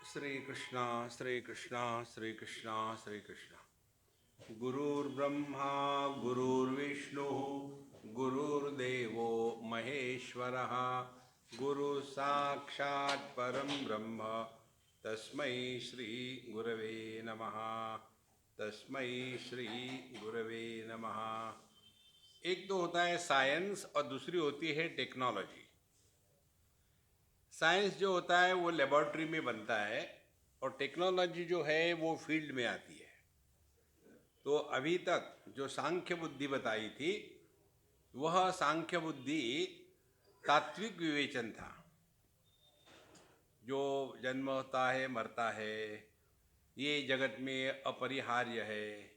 श्री कृष्णा श्री कृष्णा श्री कृष्णा श्री कृष्णा। गुरुर्ब्रह्मा गुरुर्विष्णु गुरुर्देवो महेश्वरः गुरु साक्षात् परम ब्रह्म तस्मै श्री गुरवे नमः। तस्मै श्री गुरवे नमः। एक तो होता है साइंस और दूसरी होती है टेक्नोलॉजी। साइंस जो होता है वो लेबोरेटरी में बनता है और टेक्नोलॉजी जो है वो फील्ड में आती है। तो अभी तक जो सांख्य बुद्धि बताई थी वह सांख्य बुद्धि तात्विक विवेचन था। जो जन्म होता है मरता है, ये जगत में अपरिहार्य है,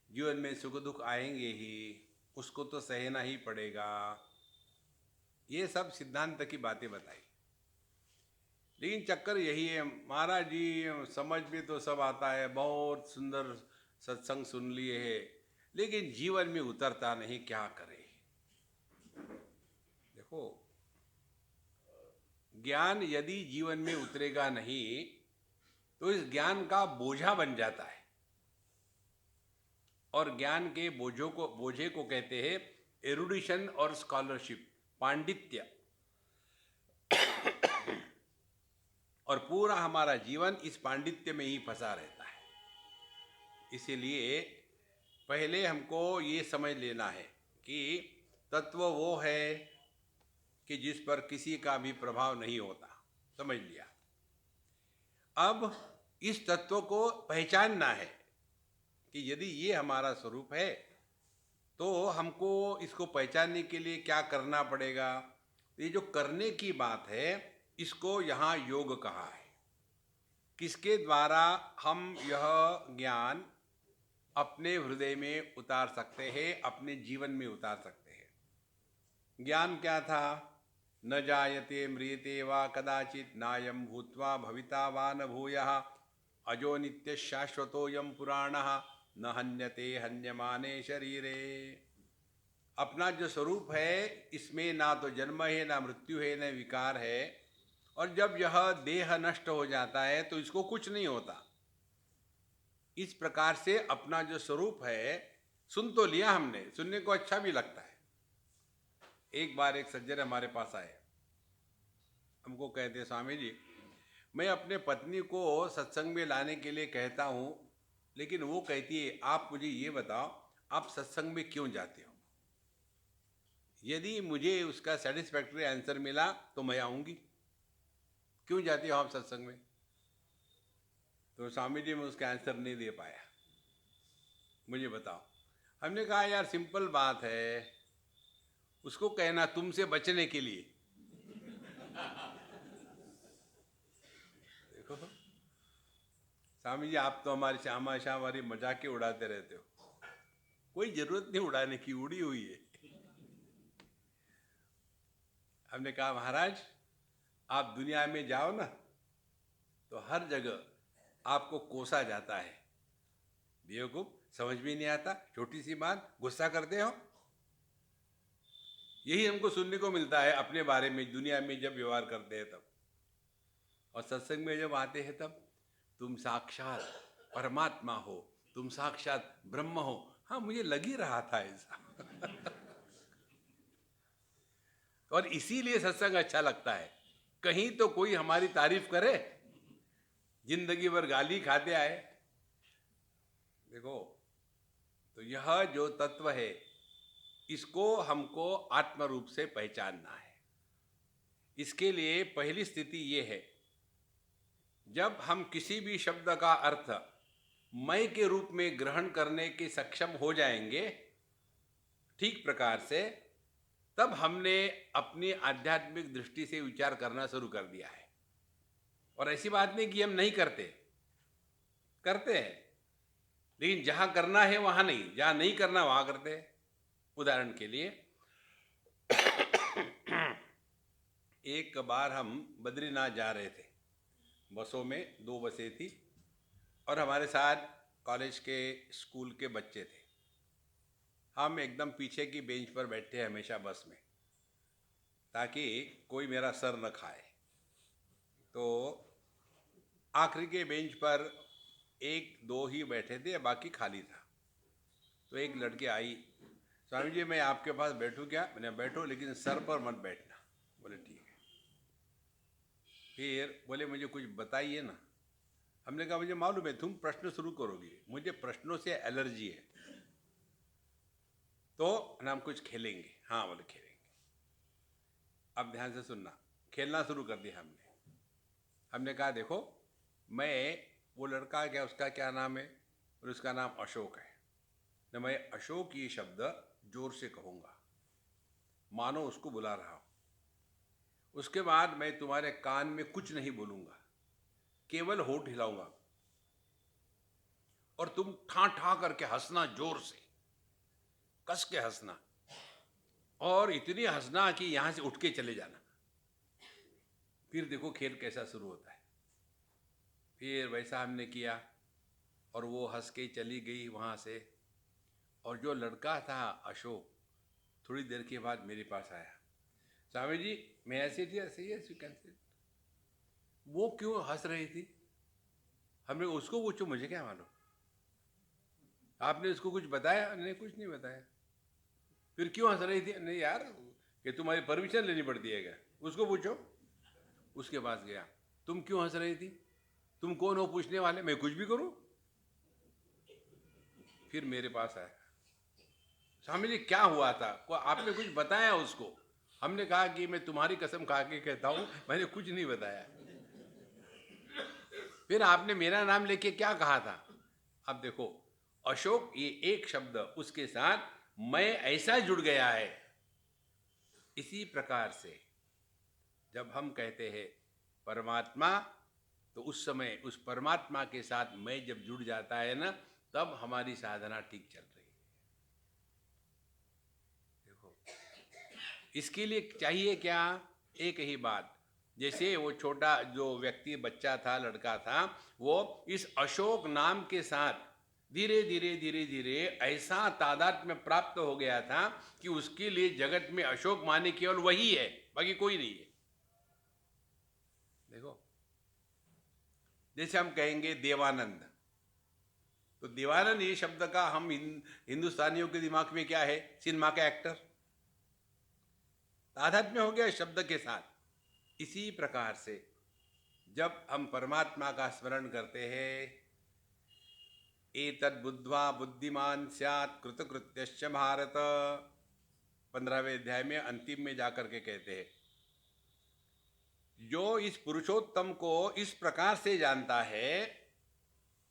जीवन में सुख दुख आएंगे ही, उसको तो सहना ही पड़ेगा, ये सब सिद्धांत की बातें बताई। लेकिन चक्कर यही है महाराज जी, समझ में तो सब आता है, बहुत सुंदर सत्संग सुन लिए है, लेकिन जीवन में उतरता नहीं, क्या करें। देखो, ज्ञान यदि जीवन में उतरेगा नहीं तो इस ज्ञान का बोझा बन जाता है। और ज्ञान के बोझे को कहते हैं एरुडिशन और स्कॉलरशिप, पांडित्य। और पूरा हमारा जीवन इस पांडित्य में ही फंसा रहता है। इसीलिए पहले हमको ये समझ लेना है कि तत्व वो है कि जिस पर किसी का भी प्रभाव नहीं होता। समझ लिया। अब इस तत्व को पहचानना है कि यदि ये हमारा स्वरूप है तो हमको इसको पहचानने के लिए क्या करना पड़ेगा। ये जो करने की बात है इसको यहाँ योग कहा है, किसके द्वारा हम यह ज्ञान अपने हृदय में उतार सकते हैं, अपने जीवन में उतार सकते हैं। ज्ञान क्या था? न जायते म्रियते वा कदाचित नायं भूत्वा भविता वा न भूयः अजो नित्य शाश्वतोऽयं पुराणः न हन्यते हन्यमाने शरीरे। अपना जो स्वरूप है इसमें ना तो जन्म है, ना मृत्यु है, न विकार है। और जब यह देह नष्ट हो जाता है तो इसको कुछ नहीं होता। इस प्रकार से अपना जो स्वरूप है सुन तो लिया हमने, सुनने को अच्छा भी लगता है। एक बार एक सज्जन हमारे पास आए, हमको कहते, स्वामी जी मैं अपने पत्नी को सत्संग में लाने के लिए कहता हूँ, लेकिन वो कहती है आप मुझे ये बताओ आप सत्संग में क्यों जाते हो। यदि मुझे उसका सेटिस्फैक्ट्री आंसर मिला तो मैं आऊँगी, क्यों जाती हो आप सत्संग में। तो स्वामी जी मैं उसका आंसर नहीं दे पाया, मुझे बताओ। हमने कहा यार सिंपल बात है, उसको कहना तुमसे बचने के लिए। देखो स्वामी जी आप तो हमारी हमेशा हमारी मजाक उड़ाते रहते हो, कोई जरूरत नहीं उड़ाने की, उड़ी हुई है। हमने कहा महाराज आप दुनिया में जाओ ना तो हर जगह आपको कोसा जाता है, बेवकूफ समझ में नहीं आता, छोटी सी बात गुस्सा करते हो। यही हमको सुनने को मिलता है अपने बारे में दुनिया में जब व्यवहार करते हैं तब। और सत्संग में जब आते हैं तब तुम साक्षात परमात्मा हो, तुम साक्षात ब्रह्म हो। हाँ मुझे लग ही रहा था ऐसा। और इसीलिए सत्संग अच्छा लगता है, कहीं तो कोई हमारी तारीफ करे, जिंदगी भर गाली खाते आए। देखो तो यह जो तत्व है इसको हमको आत्म रूप से पहचानना है। इसके लिए पहली स्थिति ये है, जब हम किसी भी शब्द का अर्थ मैं के रूप में ग्रहण करने के सक्षम हो जाएंगे ठीक प्रकार से, तब हमने अपनी आध्यात्मिक दृष्टि से विचार करना शुरू कर दिया है। और ऐसी बात नहीं कि हम नहीं करते, करते हैं, लेकिन जहां करना है वहां नहीं, जहां नहीं करना वहां करते हैं। उदाहरण के लिए एक बार हम बद्रीनाथ जा रहे थे, बसों में 2 बसें थी और हमारे साथ कॉलेज के स्कूल के बच्चे थे। हम एकदम पीछे की बेंच पर बैठते हैं हमेशा बस में, ताकि कोई मेरा सर न खाए। तो आखिरी के बेंच पर एक दो ही बैठे थे, बाकी खाली था। तो एक लड़की आई, स्वामी जी मैं आपके पास बैठूं क्या? मैंने बैठो, लेकिन सर पर मत बैठना। बोले ठीक है। फिर बोले मुझे कुछ बताइए ना। हमने कहा मुझे मालूम है तुम प्रश्न शुरू करोगी, मुझे प्रश्नों से एलर्जी है, तो ना हम कुछ खेलेंगे। हाँ बोले खेलेंगे। अब ध्यान से सुनना। खेलना शुरू कर दिया हमने। हमने कहा देखो, मैं वो लड़का क्या, उसका क्या नाम है? और उसका नाम अशोक है। न मैं अशोक ये शब्द जोर से कहूँगा, मानो उसको बुला रहा हूँ। उसके बाद मैं तुम्हारे कान में कुछ नहीं बोलूँगा, केवल होठ हिलाऊंगा, और तुम ठा ठा करके हंसना, जोर से कस के हंसना, और इतनी हंसना कि यहाँ से उठ के चले जाना। फिर देखो खेल कैसा शुरू होता है। फिर वैसा हमने किया, और वो हंस के चली गई वहाँ से। और जो लड़का था अशोक, थोड़ी देर के बाद मेरे पास आया, स्वामी जी मैं ऐसी थी, ऐसी यू कैन से। वो क्यों हंस रही थी? हमने उसको पूछो, मुझे क्या मालूम। आपने उसको कुछ बताया? नहीं, कुछ नहीं बताया। फिर क्यों हंस रही थी? नहीं यार, कि तुम्हारी परमिशन लेनी पड़ती है क्या? उसको पूछो। उसके पास गया, तुम क्यों हंस रही थी? तुम कौन हो पूछने वाले? मैं कुछ भी करूं? फिर मेरे पास आया, स्वामी जी क्या हुआ था? आपने कुछ बताया उसको? हमने कहा कि मैं तुम्हारी कसम खा के कहता हूं, मैंने कुछ नहीं बताया। फिर आपने मेरा नाम लेके क्या कहा था? अब देखो, अशोक ये एक शब्द उसके साथ मैं ऐसा जुड़ गया है। इसी प्रकार से जब हम कहते हैं परमात्मा, तो उस समय उस परमात्मा के साथ मैं जब जुड़ जाता है ना, तब हमारी साधना ठीक चल रही है। देखो, इसके लिए चाहिए क्या? एक ही बात। जैसे वो छोटा जो व्यक्ति, बच्चा था, लड़का था, वो इस अशोक नाम के साथ धीरे धीरे धीरे धीरे ऐसा तादाद में प्राप्त हो गया था कि उसके लिए जगत में अशोक माने केवल वही है, बाकी कोई नहीं है। देखो, जैसे हम कहेंगे देवानंद, तो देवानंद ये शब्द का हम हिंदुस्तानियों के दिमाग में क्या है? सिनेमा का एक्टर। तादात्म्य हो गया शब्द के साथ। इसी प्रकार से जब हम परमात्मा का स्मरण करते हैं, एतद् बुद्ध्वा बुद्धिमान स्यात् कृतकृत्यश्च भारत, 15वें अध्याय में अंतिम में जाकर के कहते हैं, जो इस पुरुषोत्तम को इस प्रकार से जानता है,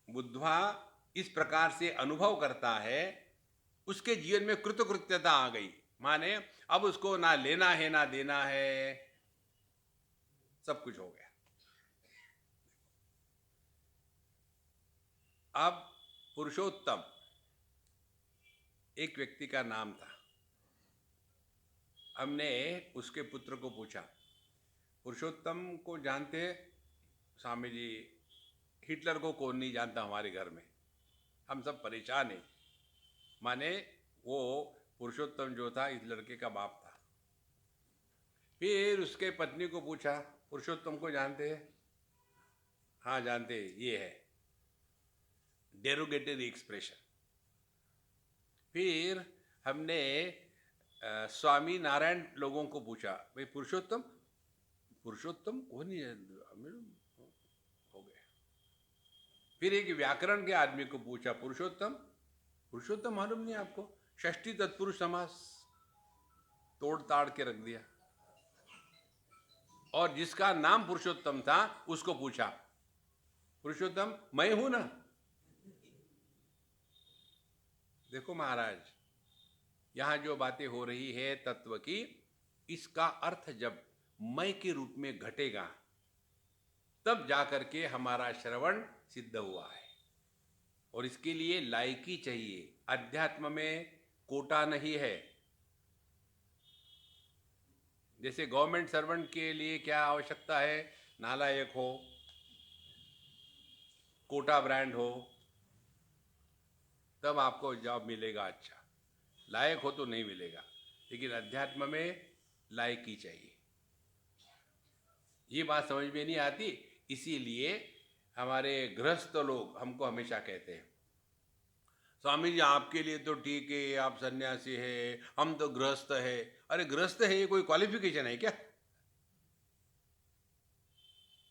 बुद्ध्वा इस प्रकार से अनुभव करता है, उसके जीवन में कृतकृत्यता आ गई। माने अब उसको ना लेना है ना देना है, सब कुछ हो गया। अब पुरुषोत्तम एक व्यक्ति का नाम था। हमने उसके पुत्र को पूछा, पुरुषोत्तम को जानते? स्वामी जी हिटलर को कौन नहीं जानता हमारे घर में, हम सब परेशान हैं। माने वो पुरुषोत्तम जो था इस लड़के का बाप था। फिर उसके पत्नी को पूछा, पुरुषोत्तम को जानते हैं? हाँ जानते हैं, ये है डेरोगेटरी एक्सप्रेशन। फिर हमने स्वामी नारायण लोगों को पूछा, भाई पुरुषोत्तम, पुरुषोत्तम कौन नहीं हो गया। फिर एक व्याकरण के आदमी को पूछा, पुरुषोत्तम, पुरुषोत्तम मालूम नहीं आपको? षष्ठी तत्पुरुष समास तोड़ ताड़ के रख दिया। और जिसका नाम पुरुषोत्तम था उसको पूछा, पुरुषोत्तम मैं हूं ना। देखो महाराज, यहां जो बातें हो रही है तत्व की, इसका अर्थ जब मैं के रूप में घटेगा, तब जाकर के हमारा श्रवण सिद्ध हुआ है। और इसके लिए लायकी चाहिए। अध्यात्म में कोटा नहीं है। जैसे गवर्नमेंट सर्वेंट के लिए क्या आवश्यकता है? नालायक हो, कोटा ब्रांड हो, तब आपको जॉब मिलेगा। अच्छा, लायक हो तो नहीं मिलेगा। लेकिन अध्यात्म में लायकी चाहिए। ये बात समझ में नहीं आती, इसीलिए हमारे गृहस्थ लोग हमको हमेशा कहते हैं, स्वामी जी आपके लिए तो ठीक है, आप सन्यासी है, हम तो गृहस्थ है। अरे गृहस्थ है ये कोई क्वालिफिकेशन है क्या?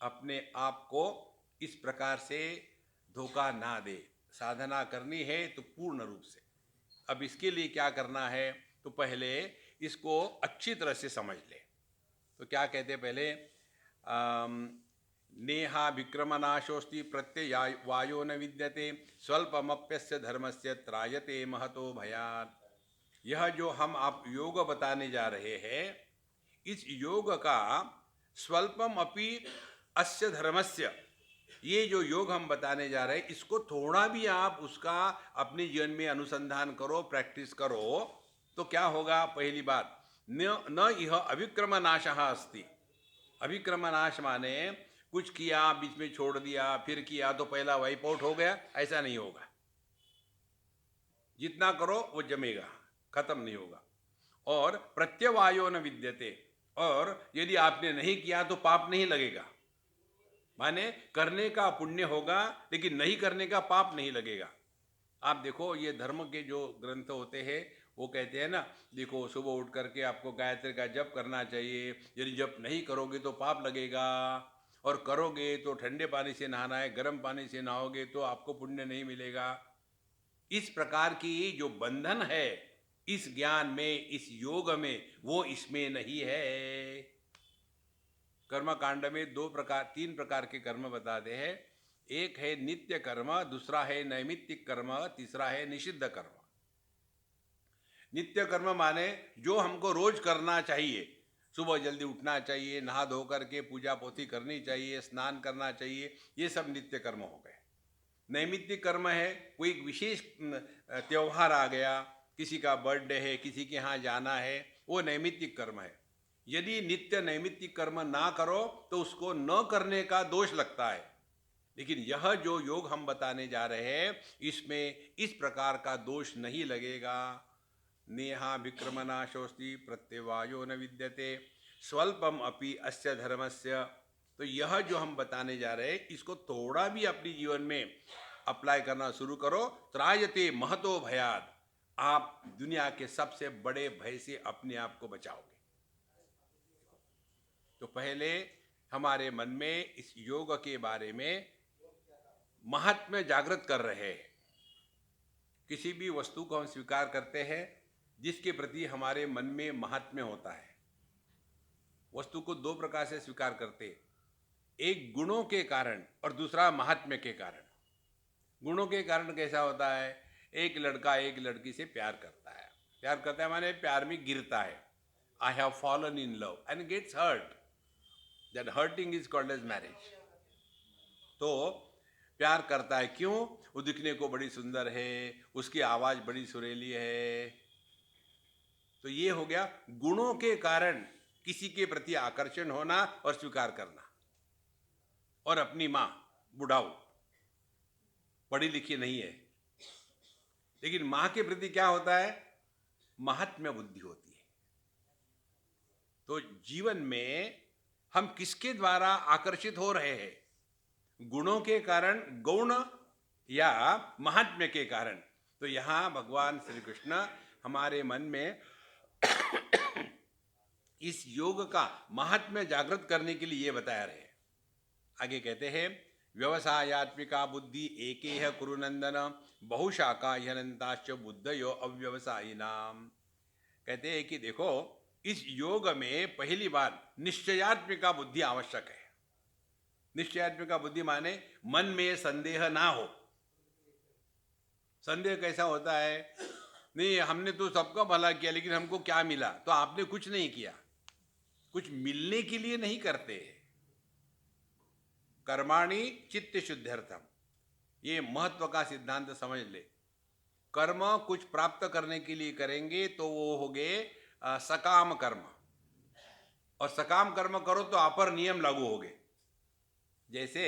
अपने आप को इस प्रकार से धोखा ना दे। साधना करनी है तो पूर्ण रूप से। अब इसके लिए क्या करना है, तो पहले इसको अच्छी तरह से समझ ले। तो क्या कहते हैं पहले, नेहा विक्रमनाशोस्ति प्रत्यय वायो न विद्यते स्वल्पमप्यस्य धर्मस्य त्रायते महतो भयात्। यह जो हम आप योग बताने जा रहे हैं, इस योग का स्वल्पम अपि अस्य धर्मस्य, ये जो योग हम बताने जा रहे हैं, इसको थोड़ा भी आप उसका अपने जीवन में अनुसंधान करो, प्रैक्टिस करो, तो क्या होगा? पहली बात, न यह अविक्रमनाशः अस्ति। अविक्रमनाश माने कुछ किया, बीच में छोड़ दिया, फिर किया तो पहला वाइप आउट हो गया, ऐसा नहीं होगा। जितना करो वो जमेगा, खत्म नहीं होगा। और प्रत्यवायो न विद्यते, और यदि आपने नहीं किया तो पाप नहीं लगेगा। माने करने का पुण्य होगा, लेकिन नहीं करने का पाप नहीं लगेगा। आप देखो, ये धर्म के जो ग्रंथ होते हैं वो कहते हैं ना, देखो सुबह उठ करके आपको गायत्री का जप करना चाहिए, यदि जप नहीं करोगे तो पाप लगेगा, और करोगे तो ठंडे पानी से नहाना है, गर्म पानी से नहाओगे तो आपको पुण्य नहीं मिलेगा। इस प्रकार की जो बंधन है इस ज्ञान में, इस योग में, वो इसमें नहीं है। कर्म कांड में तीन प्रकार के कर्म बताते हैं। एक है नित्य कर्म, दूसरा है नैमित्तिक कर्म, तीसरा है निषिद्ध कर्म। नित्य कर्म माने जो हमको रोज करना चाहिए, सुबह जल्दी उठना चाहिए, नहा धो करके पूजा पोथी करनी चाहिए, स्नान करना चाहिए, ये सब नित्य कर्म हो गए। नैमित्तिक कर्म है, कोई विशेष त्यौहार आ गया, किसी का बर्थडे है, किसी के यहाँ जाना है, वो नैमित्तिक कर्म है। यदि नित्य नैमित्तिक कर्म ना करो तो उसको न करने का दोष लगता है। लेकिन यह जो योग हम बताने जा रहे हैं, इसमें इस प्रकार का दोष नहीं लगेगा। नेहा विक्रमनाशोस्ति प्रत्यवायो न विद्यते स्वल्पम अपि अस्य धर्मस्य। तो यह जो हम बताने जा रहे हैं, इसको थोड़ा भी अपने जीवन में अप्लाई करना शुरू करो, त्रायते महतो भयात्, आप दुनिया के सबसे बड़े भय से अपने आप को बचाओगे। तो पहले हमारे मन में इस योग के बारे में महात्म्य जागृत कर रहे हैं। किसी भी वस्तु को हम स्वीकार करते हैं जिसके प्रति हमारे मन में महात्म्य होता है। वस्तु को दो प्रकार से स्वीकार करते हैं, एक गुणों के कारण और दूसरा महात्म्य के कारण। गुणों के कारण कैसा होता है? एक लड़का एक लड़की से प्यार करता है, प्यार करता है माने प्यार में गिरता है, I have fallen in love and gets hurt, that hurting is called as marriage. तो प्यार करता है, क्यों? वो दिखने को बड़ी सुंदर है, उसकी आवाज़ बड़ी सुरीली है। तो ये हो गया गुणों के कारण किसी के प्रति आकर्षण होना और स्वीकार करना। और अपनी माँ बुढ़ाऊ, पढ़ी लिखी नहीं है, लेकिन माँ के प्रति क्या होता है? महात्म्य बुद्धि होती है। तो जीवन में हम किसके द्वारा आकर्षित हो रहे हैं? गुणों के कारण, गौण, या महात्म्य के कारण? तो यहाँ भगवान श्री कृष्ण हमारे मन में इस योग का महात्म्य जागृत करने के लिए ये बता रहे हैं। आगे कहते हैं, व्यवसायात्मिका बुद्धि एकेह कुरु नंदन बहुशाखा ह्यनंताश्च बुद्धयो अव्यवसायिनाम। कहते हैं कि देखो, इस योग में पहली बार निश्चयात्मिका बुद्धि आवश्यक है। निश्चयात्मिका बुद्धि माने मन में संदेह ना हो। संदेह कैसा होता है? नहीं, हमने तो सबका भला किया, लेकिन हमको क्या मिला? तो आपने कुछ नहीं किया। कुछ मिलने के लिए नहीं करते। कर्माणि चित्त शुद्ध्यर्थम, ये महत्व का सिद्धांत समझ ले। कर्म कुछ प्राप्त करने के लिए करेंगे तो वो हो गए सकाम कर्म, और सकाम कर्म करो तो अपर नियम लागू हो गए। जैसे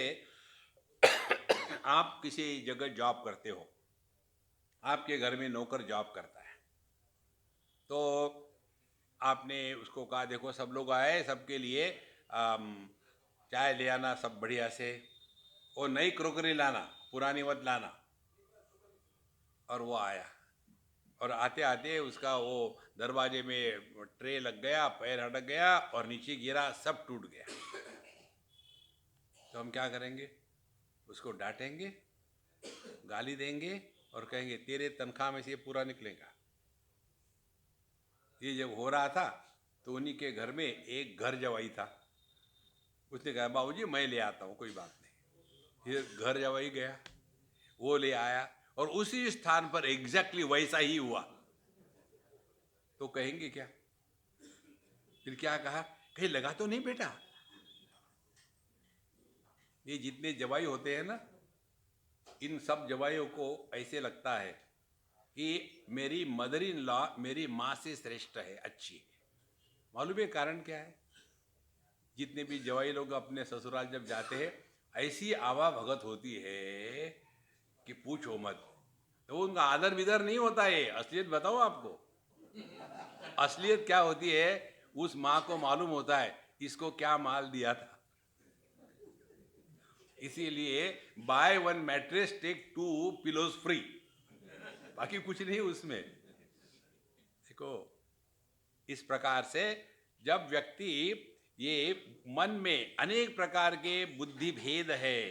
आप किसी जगह जॉब करते हो, आपके घर में नौकर जॉब करता है, तो आपने उसको कहा देखो सब लोग आए, सबके लिए चाय ले आना सब बढ़िया से। वो नई क्रोकरी लाना, पुरानी मत लाना। और वो आया, और आते आते उसका वो दरवाजे में ट्रे लग गया, पैर हटक गया और नीचे गिरा, सब टूट गया। तो हम क्या करेंगे? उसको डांटेंगे, गाली देंगे और कहेंगे तेरे तनख्वाह में से ये पूरा निकलेगा। ये जब हो रहा था तो उन्हीं के घर में एक घर जवाई था। उसने कहा बाबूजी मैं ले आता हूँ, कोई बात नहीं। फिर घर जवाई गया, वो ले आया और उसी स्थान पर एग्जैक्टली वैसा ही हुआ। तो कहेंगे क्या? फिर क्या कहा? कहीं लगा तो नहीं बेटा? ये जितने जवाई होते हैं ना, इन सब जवाइयों को ऐसे लगता है कि मेरी मदर इन लॉ मेरी माँ से श्रेष्ठ है, अच्छी है। मालूम है कारण क्या है? जितने भी जवाई लोग अपने ससुराल जब जाते हैं, ऐसी आवा भगत होती है कि पूछो मत। तो उनका आदर विदर नहीं होता है। असलियत बताओ आपको, असलियत क्या होती है? उस माँ को मालूम होता है इसको क्या माल दिया था। इसीलिए buy one mattress take 2 pillows free, बाकी कुछ नहीं उसमें। देखो, इस प्रकार से जब व्यक्ति ये मन में अनेक प्रकार के बुद्धि भेद है,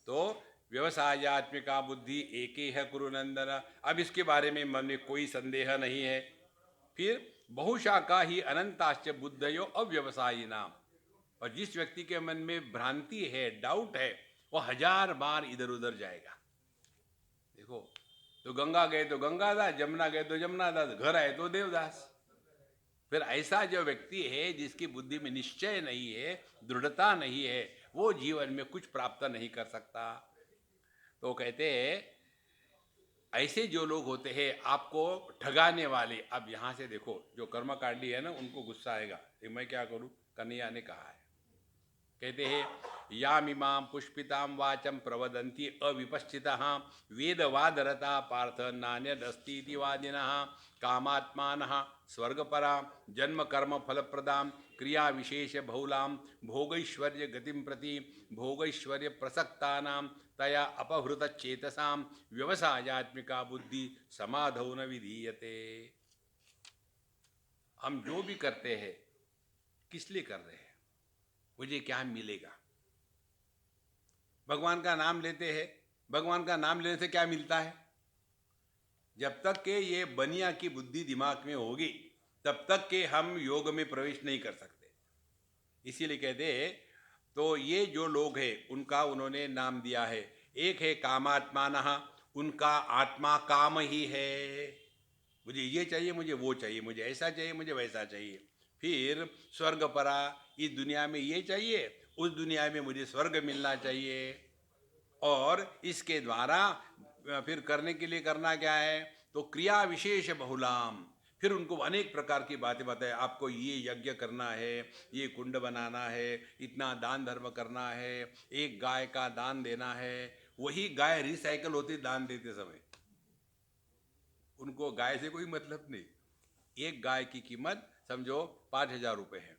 तो व्यवसायात्मिका बुद्धि एक ही है कुरुनंदन। अब इसके बारे में मन में कोई संदेह नहीं है। फिर बहुशाखा ही अनंताश्च बुद्धयो अव्यवसायी नाम। और जिस व्यक्ति के मन में भ्रांति है, डाउट है, वो 1000 बार इधर उधर जाएगा। देखो, तो गंगा गए तो गंगादास, जमुना गए तो जमुनादास, घर आए तो देवदास। फिर ऐसा जो व्यक्ति है जिसकी बुद्धि में निश्चय नहीं है, दृढ़ता नहीं है, वो जीवन में कुछ प्राप्त नहीं कर सकता। तो कहते हैं ऐसे जो लोग होते हैं आपको ठगाने वाले। अब यहाँ से देखो, जो कर्मकांडी है ना, उनको गुस्सा आएगा कि मैं क्या करूँ, कन्हैया ने कहा है। कहते हैं यामिमां पुष्पितां वाचम प्रवदन्ति अविपश्चितः वेदवादरता पार्थ नान्यदस्तीति वादिनः कामात्मानः स्वर्गपरां जन्म कर्म फलप्रदां क्रिया विशेष बहुलां भोगैश्वर्य गतिं प्रति भोगैश्वर्य प्रसक्तानां तया अपहृतचेतसां व्यवसायात्मिका बुद्धि समाधौ न विधीयते। हम जो भी करते हैं किस लिए कर रहे हैं? मुझे क्या मिलेगा? भगवान का नाम लेते हैं, भगवान का नाम लेने से क्या मिलता है? जब तक के ये बनिया की बुद्धि दिमाग में होगी तब तक के हम योग में प्रवेश नहीं कर सकते। इसीलिए कहते हैं, तो ये जो लोग हैं उनका उन्होंने नाम दिया है। एक है कामात्मानः, उनका आत्मा काम ही है। मुझे ये चाहिए, मुझे वो चाहिए, मुझे ऐसा चाहिए, मुझे वैसा चाहिए। फिर स्वर्गपरा, इस दुनिया में ये चाहिए, उस दुनिया में मुझे स्वर्ग मिलना चाहिए। और इसके द्वारा फिर करने के लिए करना क्या है? तो क्रिया विशेष बहुलाम। फिर उनको अनेक प्रकार की बातें बताए, आपको ये यज्ञ करना है, ये कुंड बनाना है, इतना दान धर्म करना है, एक गाय का दान देना है। वही गाय रिसाइकल होती दान देते समय, उनको गाय से कोई मतलब नहीं। एक गाय की कीमत समझो 5,000 रुपये है,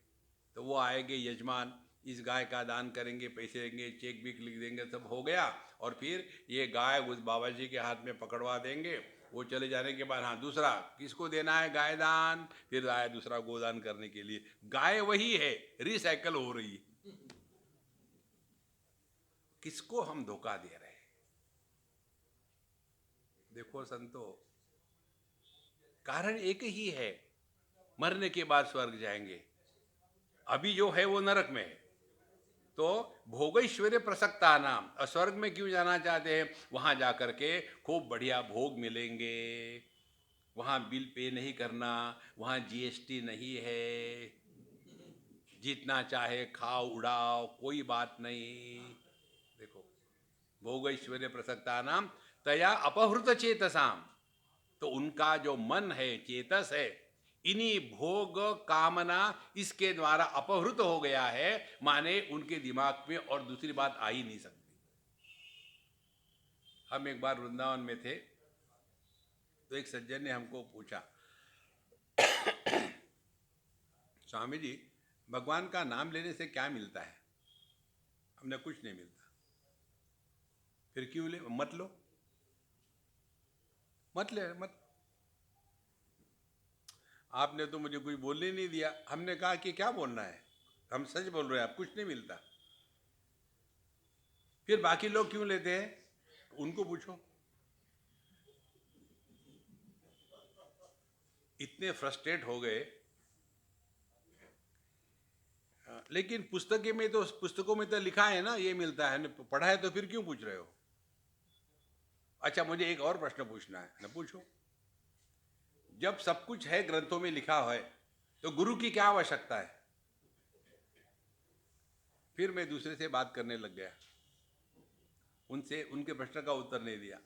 तो वो आएंगे यजमान, इस गाय का दान करेंगे, पैसे देंगे, चेक भी लिख देंगे, सब हो गया। और फिर ये गाय उस बाबा जी के हाथ में पकड़वा देंगे। वो चले जाने के बाद हाँ दूसरा किसको देना है गाय दान, फिर आया दूसरा गोदान करने के लिए। गाय वही है, रिसाइकल हो रही है। किसको हम धोखा दे रहे हैं? देखो संतो, कारण एक ही है, मरने के बाद स्वर्ग जाएंगे, अभी जो है वो नरक में है। तो भोगैश्वर्य प्रसक्ता नाम, स्वर्ग में क्यों जाना चाहते हैं? वहां जाकर के खूब बढ़िया भोग मिलेंगे, वहां बिल पे नहीं करना, वहां जीएसटी नहीं है, जितना चाहे खाओ उड़ाओ, कोई बात नहीं। देखो, भोगैश्वर्य प्रसक्ता नाम तया अपहृत चेतसाम। तो उनका जो मन है, चेतस है, इन्हीं भोग कामना इसके द्वारा अपहृत हो गया है। माने उनके दिमाग में और दूसरी बात आ ही नहीं सकती। हम एक बार वृंदावन में थे, तो एक सज्जन ने हमको पूछा, स्वामी जी भगवान का नाम लेने से क्या मिलता है? हमने कुछ नहीं मिलता। फिर क्यों ले? मत लो, मत ले, मत। आपने तो मुझे कुछ बोलने नहीं दिया। हमने कहा कि क्या बोलना है, हम सच बोल रहे हैं, आप कुछ नहीं मिलता। फिर बाकी लोग क्यों लेते हैं, उनको पूछो। इतने फ्रस्ट्रेट हो गए। लेकिन पुस्तकों में तो लिखा है ना, ये मिलता है, पढ़ा है, तो फिर क्यों पूछ रहे हो? अच्छा, मुझे एक और प्रश्न पूछना है ना, पूछो। जब सब कुछ है, ग्रंथों में लिखा है, तो गुरु की क्या आवश्यकता है? फिर मैं दूसरे से बात करने लग गया, उनसे उनके प्रश्न का उत्तर नहीं दिया।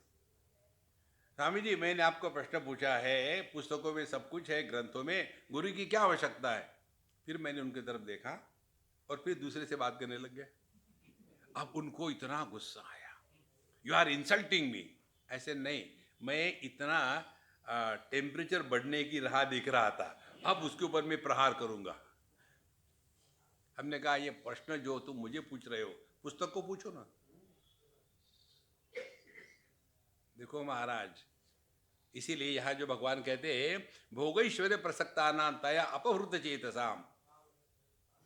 स्वामी जी, मैंने आपको प्रश्न पूछा है, पुस्तकों में सब कुछ है, ग्रंथों में, गुरु की क्या आवश्यकता है? फिर मैंने उनकी तरफ देखा और फिर दूसरे से बात करने लग गया। अब उनको इतना गुस्सा आया, यू आर इंसल्टिंग मी। ऐसे नहीं, मैं इतना टेम्परेचर बढ़ने की राह देख रहा था, अब उसके ऊपर मैं प्रहार करूंगा। हमने कहा, ये प्रश्न जो तुम मुझे पूछ रहे हो, पुस्तक को पूछो ना। देखो महाराज, इसीलिए यहाँ जो भगवान कहते हैं, भोगैश्वर्य प्रसक्ता नाम तया अपहृत चेतसाम,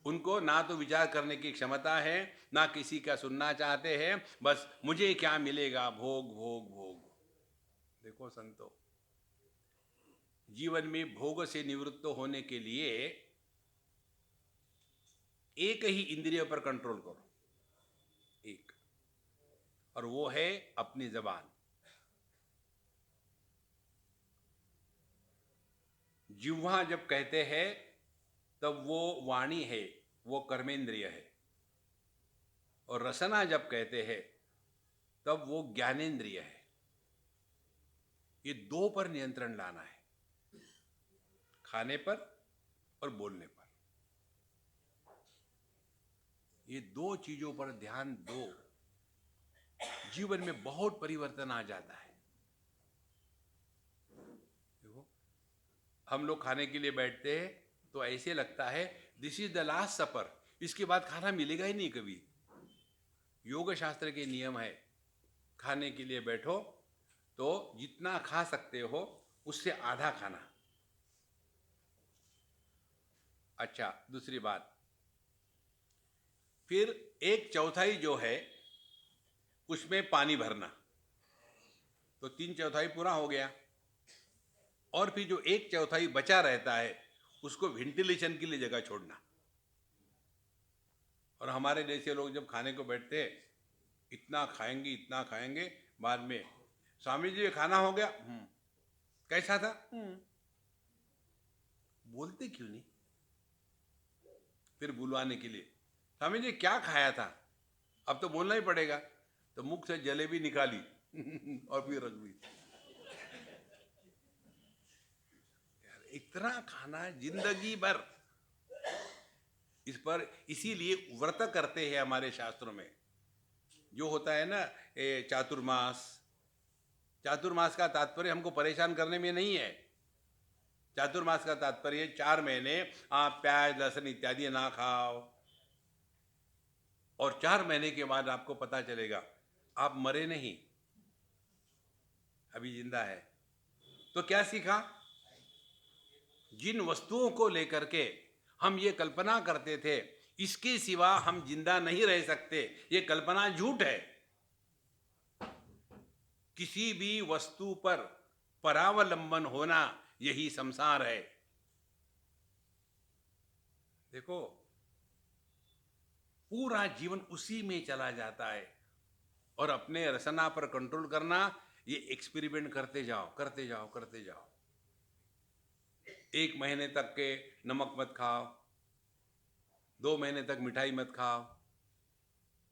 उनको ना तो विचार करने की क्षमता है, ना किसी का सुनना चाहते हैं, बस मुझे क्या मिलेगा, भोग भोग भोग। देखो संतो, जीवन में भोग से निवृत्त होने के लिए एक ही इंद्रिय पर कंट्रोल करो, एक, और वो है अपनी जबान। जिह्वा जब कहते हैं तब वो वाणी है, वो कर्मेंद्रिय है। और रसना जब कहते हैं तब वो ज्ञानेंद्रिय है। ये दो पर नियंत्रण लाना है, खाने पर और बोलने पर। ये दो चीजों पर ध्यान दो, जीवन में बहुत परिवर्तन आ जाता है। देखो, हम लोग खाने के लिए बैठते हैं तो ऐसे लगता है दिस इज द लास्ट सपर, इसके बाद खाना मिलेगा ही नहीं कभी। योग शास्त्र के नियम है, खाने के लिए बैठो तो जितना खा सकते हो उससे आधा खाना। अच्छा, दूसरी बात, फिर एक चौथाई जो है उसमें पानी भरना, तो 3/4 पूरा हो गया। और फिर जो 1/4 बचा रहता है उसको वेंटिलेशन के लिए जगह छोड़ना। और हमारे जैसे लोग जब खाने को बैठते हैं, इतना खाएंगे इतना खाएंगे, बाद में स्वामी जी खाना हो गया, कैसा था, बोलते क्यों नहीं? फिर बुलवाने के लिए, स्वामी जी क्या खाया था, अब तो बोलना ही पड़ेगा, तो मुख से जलेबी निकाली और फिर रख दी। इतना खाना जिंदगी भर, इस पर इसीलिए व्रत करते हैं हमारे शास्त्रों में। जो होता है ना चातुर्मास, चातुर्मास का तात्पर्य हमको परेशान करने में नहीं है। चातुर्मास का तात्पर्य 4 महीने आप प्याज लहसुन इत्यादि ना खाओ, और 4 महीने के बाद आपको पता चलेगा आप मरे नहीं, अभी जिंदा है। तो क्या सीखा? जिन वस्तुओं को लेकर के हम ये कल्पना करते थे इसके सिवा हम जिंदा नहीं रह सकते, ये कल्पना झूठ है। किसी भी वस्तु पर परावलंबन होना यही संसार है। देखो, पूरा जीवन उसी में चला जाता है। और अपने रसना पर कंट्रोल करना, ये एक्सपेरिमेंट करते जाओ करते जाओ करते जाओ। 1 महीने तक के नमक मत खाओ, 2 महीने तक मिठाई मत खाओ,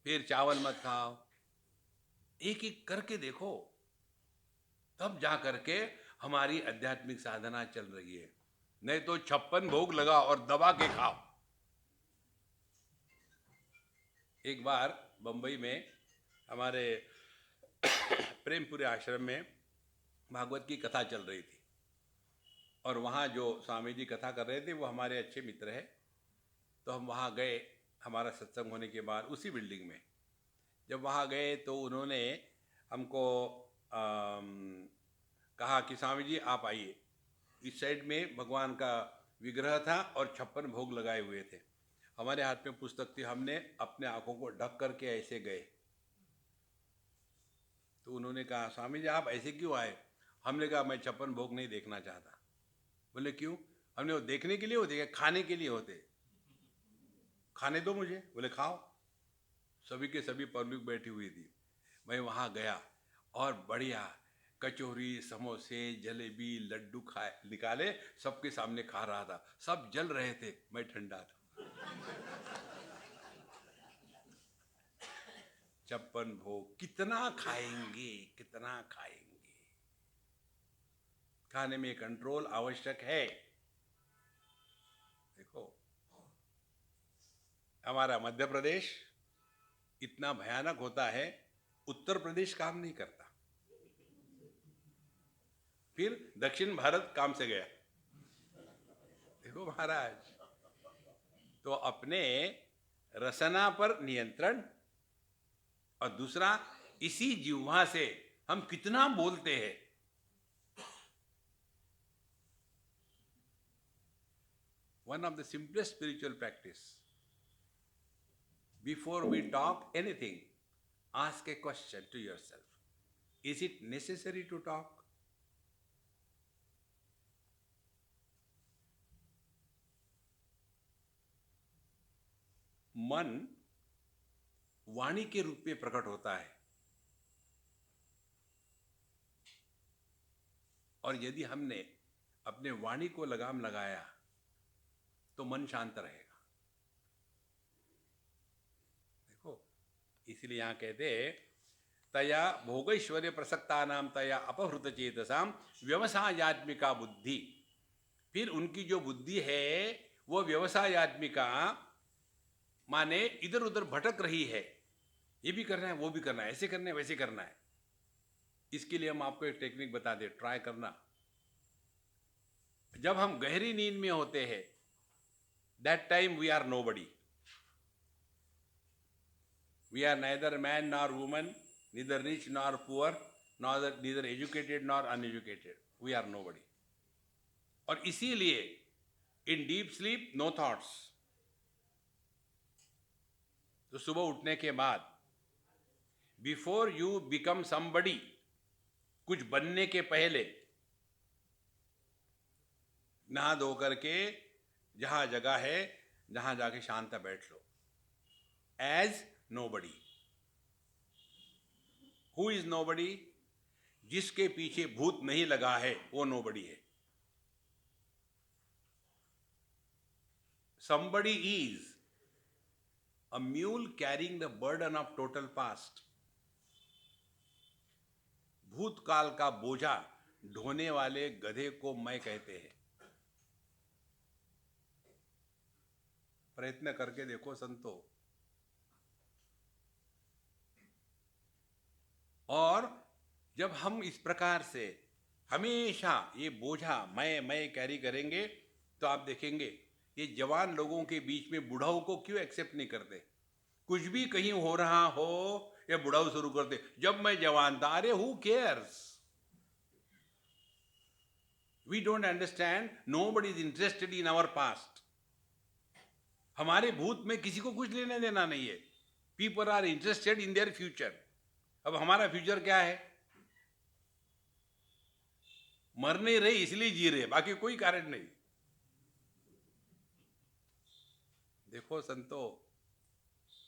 फिर चावल मत खाओ, एक एक करके देखो, तब जा करके हमारी आध्यात्मिक साधना चल रही है। नहीं तो 56 भोग लगा और दबा के खाओ। एक बार बंबई में हमारे प्रेमपुरी आश्रम में भागवत की कथा चल रही थी, और वहाँ जो स्वामी जी कथा कर रहे थे वो हमारे अच्छे मित्र हैं। तो हम वहाँ गए, हमारा सत्संग होने के बाद उसी बिल्डिंग में। जब वहाँ गए तो उन्होंने हमको कहा कि स्वामी जी आप आइए। इस साइड में भगवान का विग्रह था और 56 भोग लगाए हुए थे। हमारे हाथ में पुस्तक थी, हमने अपने आंखों को ढक करके ऐसे गए। तो उन्होंने कहा स्वामी जी आप ऐसे क्यों आए? हमने कहा मैं 56 भोग नहीं देखना चाहता। बोले क्यों? हमने वो देखने के लिए होते क्या, खाने के लिए होते? खाने दो मुझे। बोले खाओ। सभी के सभी पब्लिक बैठी हुई थी। मैं वहाँ गया और बढ़िया कचौरी, समोसे, जलेबी, लड्डू खाए निकाले, सबके सामने खा रहा था। सब जल रहे थे, मैं ठंडा था। 56 भोग कितना खाएंगे, कितना खाएंगे। खाने में कंट्रोल आवश्यक है। देखो हमारा मध्य प्रदेश इतना भयानक होता है, उत्तर प्रदेश काम नहीं करता। फिर दक्षिण भारत काम से गया। देखो महाराज, तो अपने रसना पर नियंत्रण, और दूसरा इसी जिह्वा से हम कितना बोलते हैं। One of the simplest spiritual practice, before we talk anything, ask a question to yourself. Is it necessary to talk? मन वाणी के रूप में प्रकट होता है, और यदि हमने अपने वाणी को लगाम लगाया तो मन शांत रहेगा। देखो इसलिए यहां कहते तया भोगैश्वर्य प्रसक्ता नाम तया अपहृत चेतसाम व्यवसायात्मिका बुद्धि। फिर उनकी जो बुद्धि है वो व्यवसायात्मिका, माने इधर उधर भटक रही है। ये भी करना है, वो भी करना है, ऐसे करना है, वैसे करना है। इसके लिए हम आपको एक टेक्निक बता दें, ट्राई करना। जब हम गहरी नींद में होते हैं, that time we are nobody. We are neither man nor woman, neither rich nor poor, neither educated nor uneducated. We are nobody. और इसीलिए in deep sleep no thoughts. तो सुबह उठने के बाद बिफोर यू बिकम समबडी, कुछ बनने के पहले नहा धो करके जहां जगह है जहां जाके शांत बैठ लो, as nobody. Who is nobody? जिसके पीछे भूत नहीं लगा है वो नोबडी है। Somebody is a mule carrying the burden of total past. भूतकाल का बोझा ढोने वाले गधे को मैं कहते हैं। प्रयत्न करके देखो संतो। और जब हम इस प्रकार से हमेशा ये बोझा मैं कैरी करेंगे तो आप देखेंगे ये जवान लोगों के बीच में बुढ़ाओं को क्यों एक्सेप्ट नहीं करते। कुछ भी कहीं हो रहा हो या बुढ़ाऊ शुरू करते, जब मैं जवान था, अरे who cares. We don't understand, nobody is interested in our past. हमारे भूत में किसी को कुछ लेने देना नहीं है। People are interested in their future. अब हमारा फ्यूचर क्या है? मर नहीं रहे इसलिए जी रहे, बाकी कोई कारण नहीं। देखो संतो,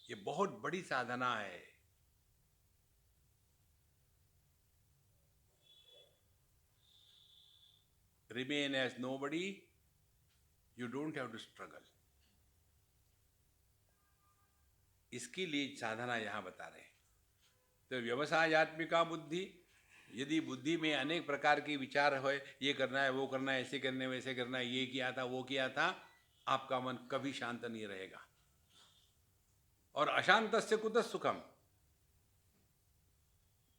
ये बहुत बड़ी साधना है। Remain as nobody, you don't have to struggle. इसके लिए साधना यहां बता रहे हैं। तो व्यवसायात्मिका बुद्धि, यदि बुद्धि में अनेक प्रकार के विचार हो, ये करना है, वो करना है, ऐसे करने वैसे करना है, ये किया था, वो किया था, आपका मन कभी शांत नहीं रहेगा। और अशांतस्य कुतः सुखम।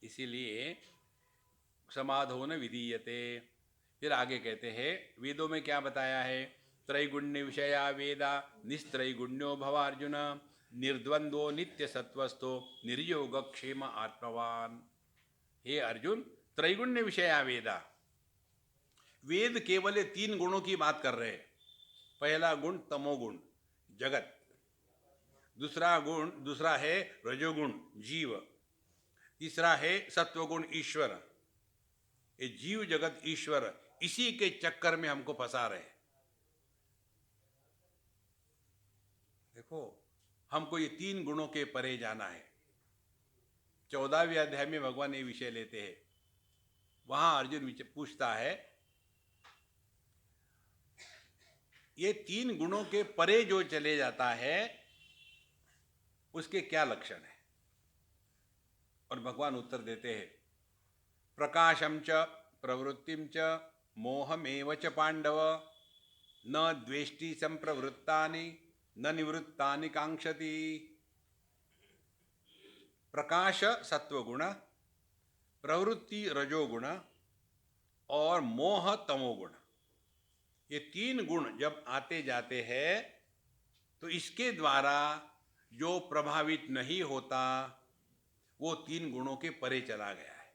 इसीलिए समाधो न विधीयते। फिर आगे कहते हैं, वेदों में क्या बताया है? त्रैगुण्य विषया वेदा निस्त्रैगुण्यो भवार्जुन, निर्द्वंद्वो नित्य सत्वस्थो निर्योग क्षेम आत्मवान। हे अर्जुन, त्रैगुण्य विषया वेदा, वेद केवल 3 गुणों की बात कर रहे हैं। पहला गुण तमोगुण, जगत। दूसरा है रजोगुण, जीव। तीसरा है सत्वगुण, ईश्वर। ये जीव जगत ईश्वर, इसी के चक्कर में हमको फंसा रहे हैं। देखो, हमको ये 3 गुणों के परे जाना है। 14वें अध्याय में भगवान ये विषय लेते हैं। वहां अर्जुन पूछता है, ये 3 गुणों के परे जो चले जाता है उसके क्या लक्षण है? और भगवान उत्तर देते हैं, प्रकाशम च प्रवृत्तिम च मोहमेव च पांडव, न द्वेष्टि संप्रवृत्तानि न निवृत्तानि कांक्षति। प्रकाश सत्वगुण, प्रवृत्ति रजोगुण और मोह तमोगुण, ये 3 गुण जब आते जाते हैं तो इसके द्वारा जो प्रभावित नहीं होता वो 3 गुणों के परे चला गया है।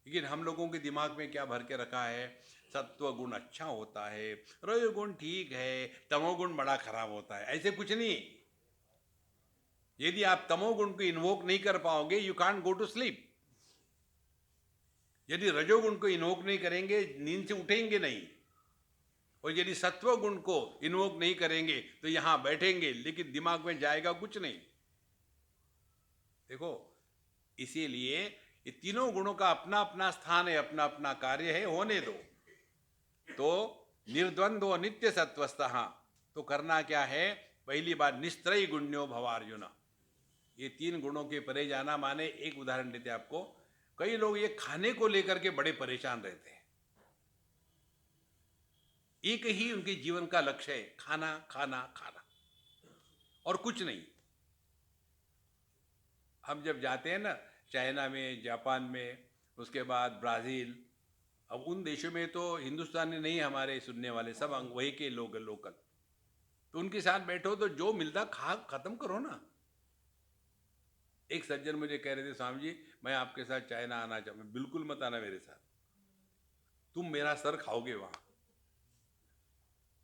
लेकिन हम लोगों के दिमाग में क्या भर के रखा है? सत्व गुण अच्छा होता है, रजोगुण ठीक है, तमोगुण बड़ा खराब होता है। ऐसे कुछ नहीं। यदि आप तमोगुण को इन्वोक नहीं कर पाओगे, you can't go to sleep. यदि रजोगुण को इन्वोक नहीं करेंगे, नींद से उठेंगे नहीं। और यदि सत्व गुण को इन्वोक नहीं करेंगे तो यहां बैठेंगे लेकिन दिमाग में जाएगा कुछ नहीं। देखो, इसीलिए ये तीनों गुणों का अपना अपना स्थान है, अपना अपना कार्य है, होने दो। तो निर्द्वंद्व नित्य सत्वस्थः, तो करना क्या है? पहली बात, निस्त्रयी गुण्यो भवार्जुन। ये 3 गुणों के परे जाना माने, एक उदाहरण देते आपको। कई लोग ये खाने को लेकर के बड़े परेशान रहते हैं। एक ही उनके जीवन का लक्ष्य है, खाना खाना खाना, और कुछ नहीं। हम जब जाते हैं ना चाइना में, जापान में, उसके बाद ब्राज़ील, अब उन देशों में तो हिंदुस्तानी नहीं हमारे सुनने वाले, सब वही के लोग लोकल। तो उनके साथ बैठो तो जो मिलता खा खत्म करो ना। एक सज्जन मुझे कह रहे थे, स्वामी जी मैं आपके साथ चाइना आना चाहूँ। बिल्कुल मत आना मेरे साथ, तुम मेरा सर खाओगे वहाँ।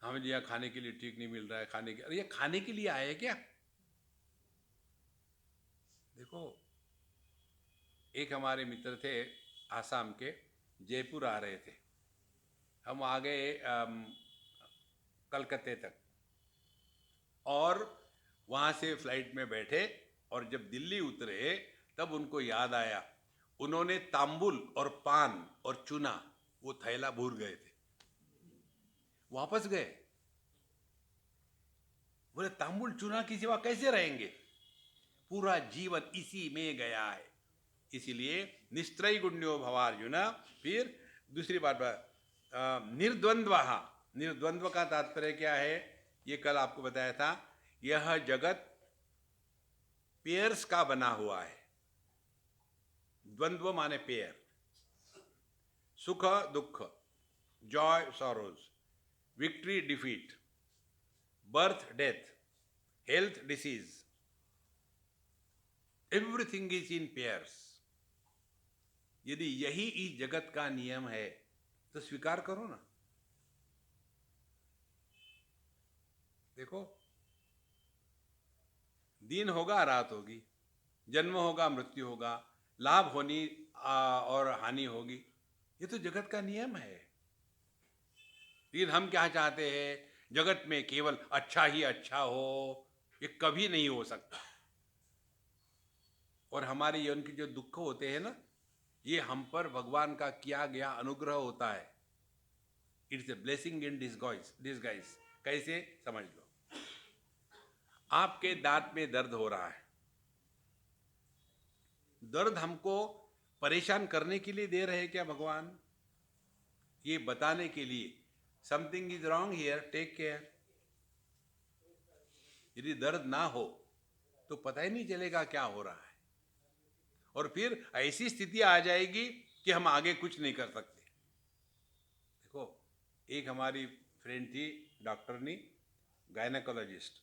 हमें जी यहाँ खाने के लिए ठीक नहीं मिल रहा है, खाने के, अरे ये खाने के लिए आए क्या? देखो, एक हमारे मित्र थे आसाम के, जयपुर आ रहे थे। हम आ गए कलकत्ते तक, और वहाँ से फ्लाइट में बैठे, और जब दिल्ली उतरे तब उनको याद आया, उन्होंने तांबुल और पान और चूना वो थैला भूल गए थे। वापस गए, बोले तांबुल चूना की सिवा कैसे रहेंगे? पूरा जीवन इसी में गया है। इसीलिए निस्त्रयी गुण्यो भवार्जुन। फिर दूसरी बात, निर्द्वंद्व। निर्द्वंद्व का तात्पर्य क्या है? ये कल आपको बताया था। यह जगत पेयर्स का बना हुआ है। द्वंद्व माने पेयर, सुख दुख, Joy sorrows, victory defeat, birth death, health disease, everything is in pairs. यदि यही इस जगत का नियम है तो स्वीकार करो ना। देखो, दिन होगा रात होगी, जन्म होगा मृत्यु होगा, लाभ होनी और हानि होगी, ये तो जगत का नियम है। लेकिन हम क्या चाहते हैं? जगत में केवल अच्छा ही अच्छा हो। ये कभी नहीं हो सकता। और हमारे जीवन के जो दुख होते हैं ना, ये हम पर भगवान का किया गया अनुग्रह होता है। It's a blessing in disguise. कैसे? समझ लो, आपके दांत में दर्द हो रहा है। दर्द हमको परेशान करने के लिए दे रहे हैं क्या भगवान? ये बताने के लिए, something is wrong here, take care. यदि दर्द ना हो तो पता ही नहीं चलेगा क्या हो रहा है, और फिर ऐसी स्थिति आ जाएगी कि हम आगे कुछ नहीं कर सकते। देखो, एक हमारी फ्रेंड थी डॉक्टरनी, गायनेकोलॉजिस्ट,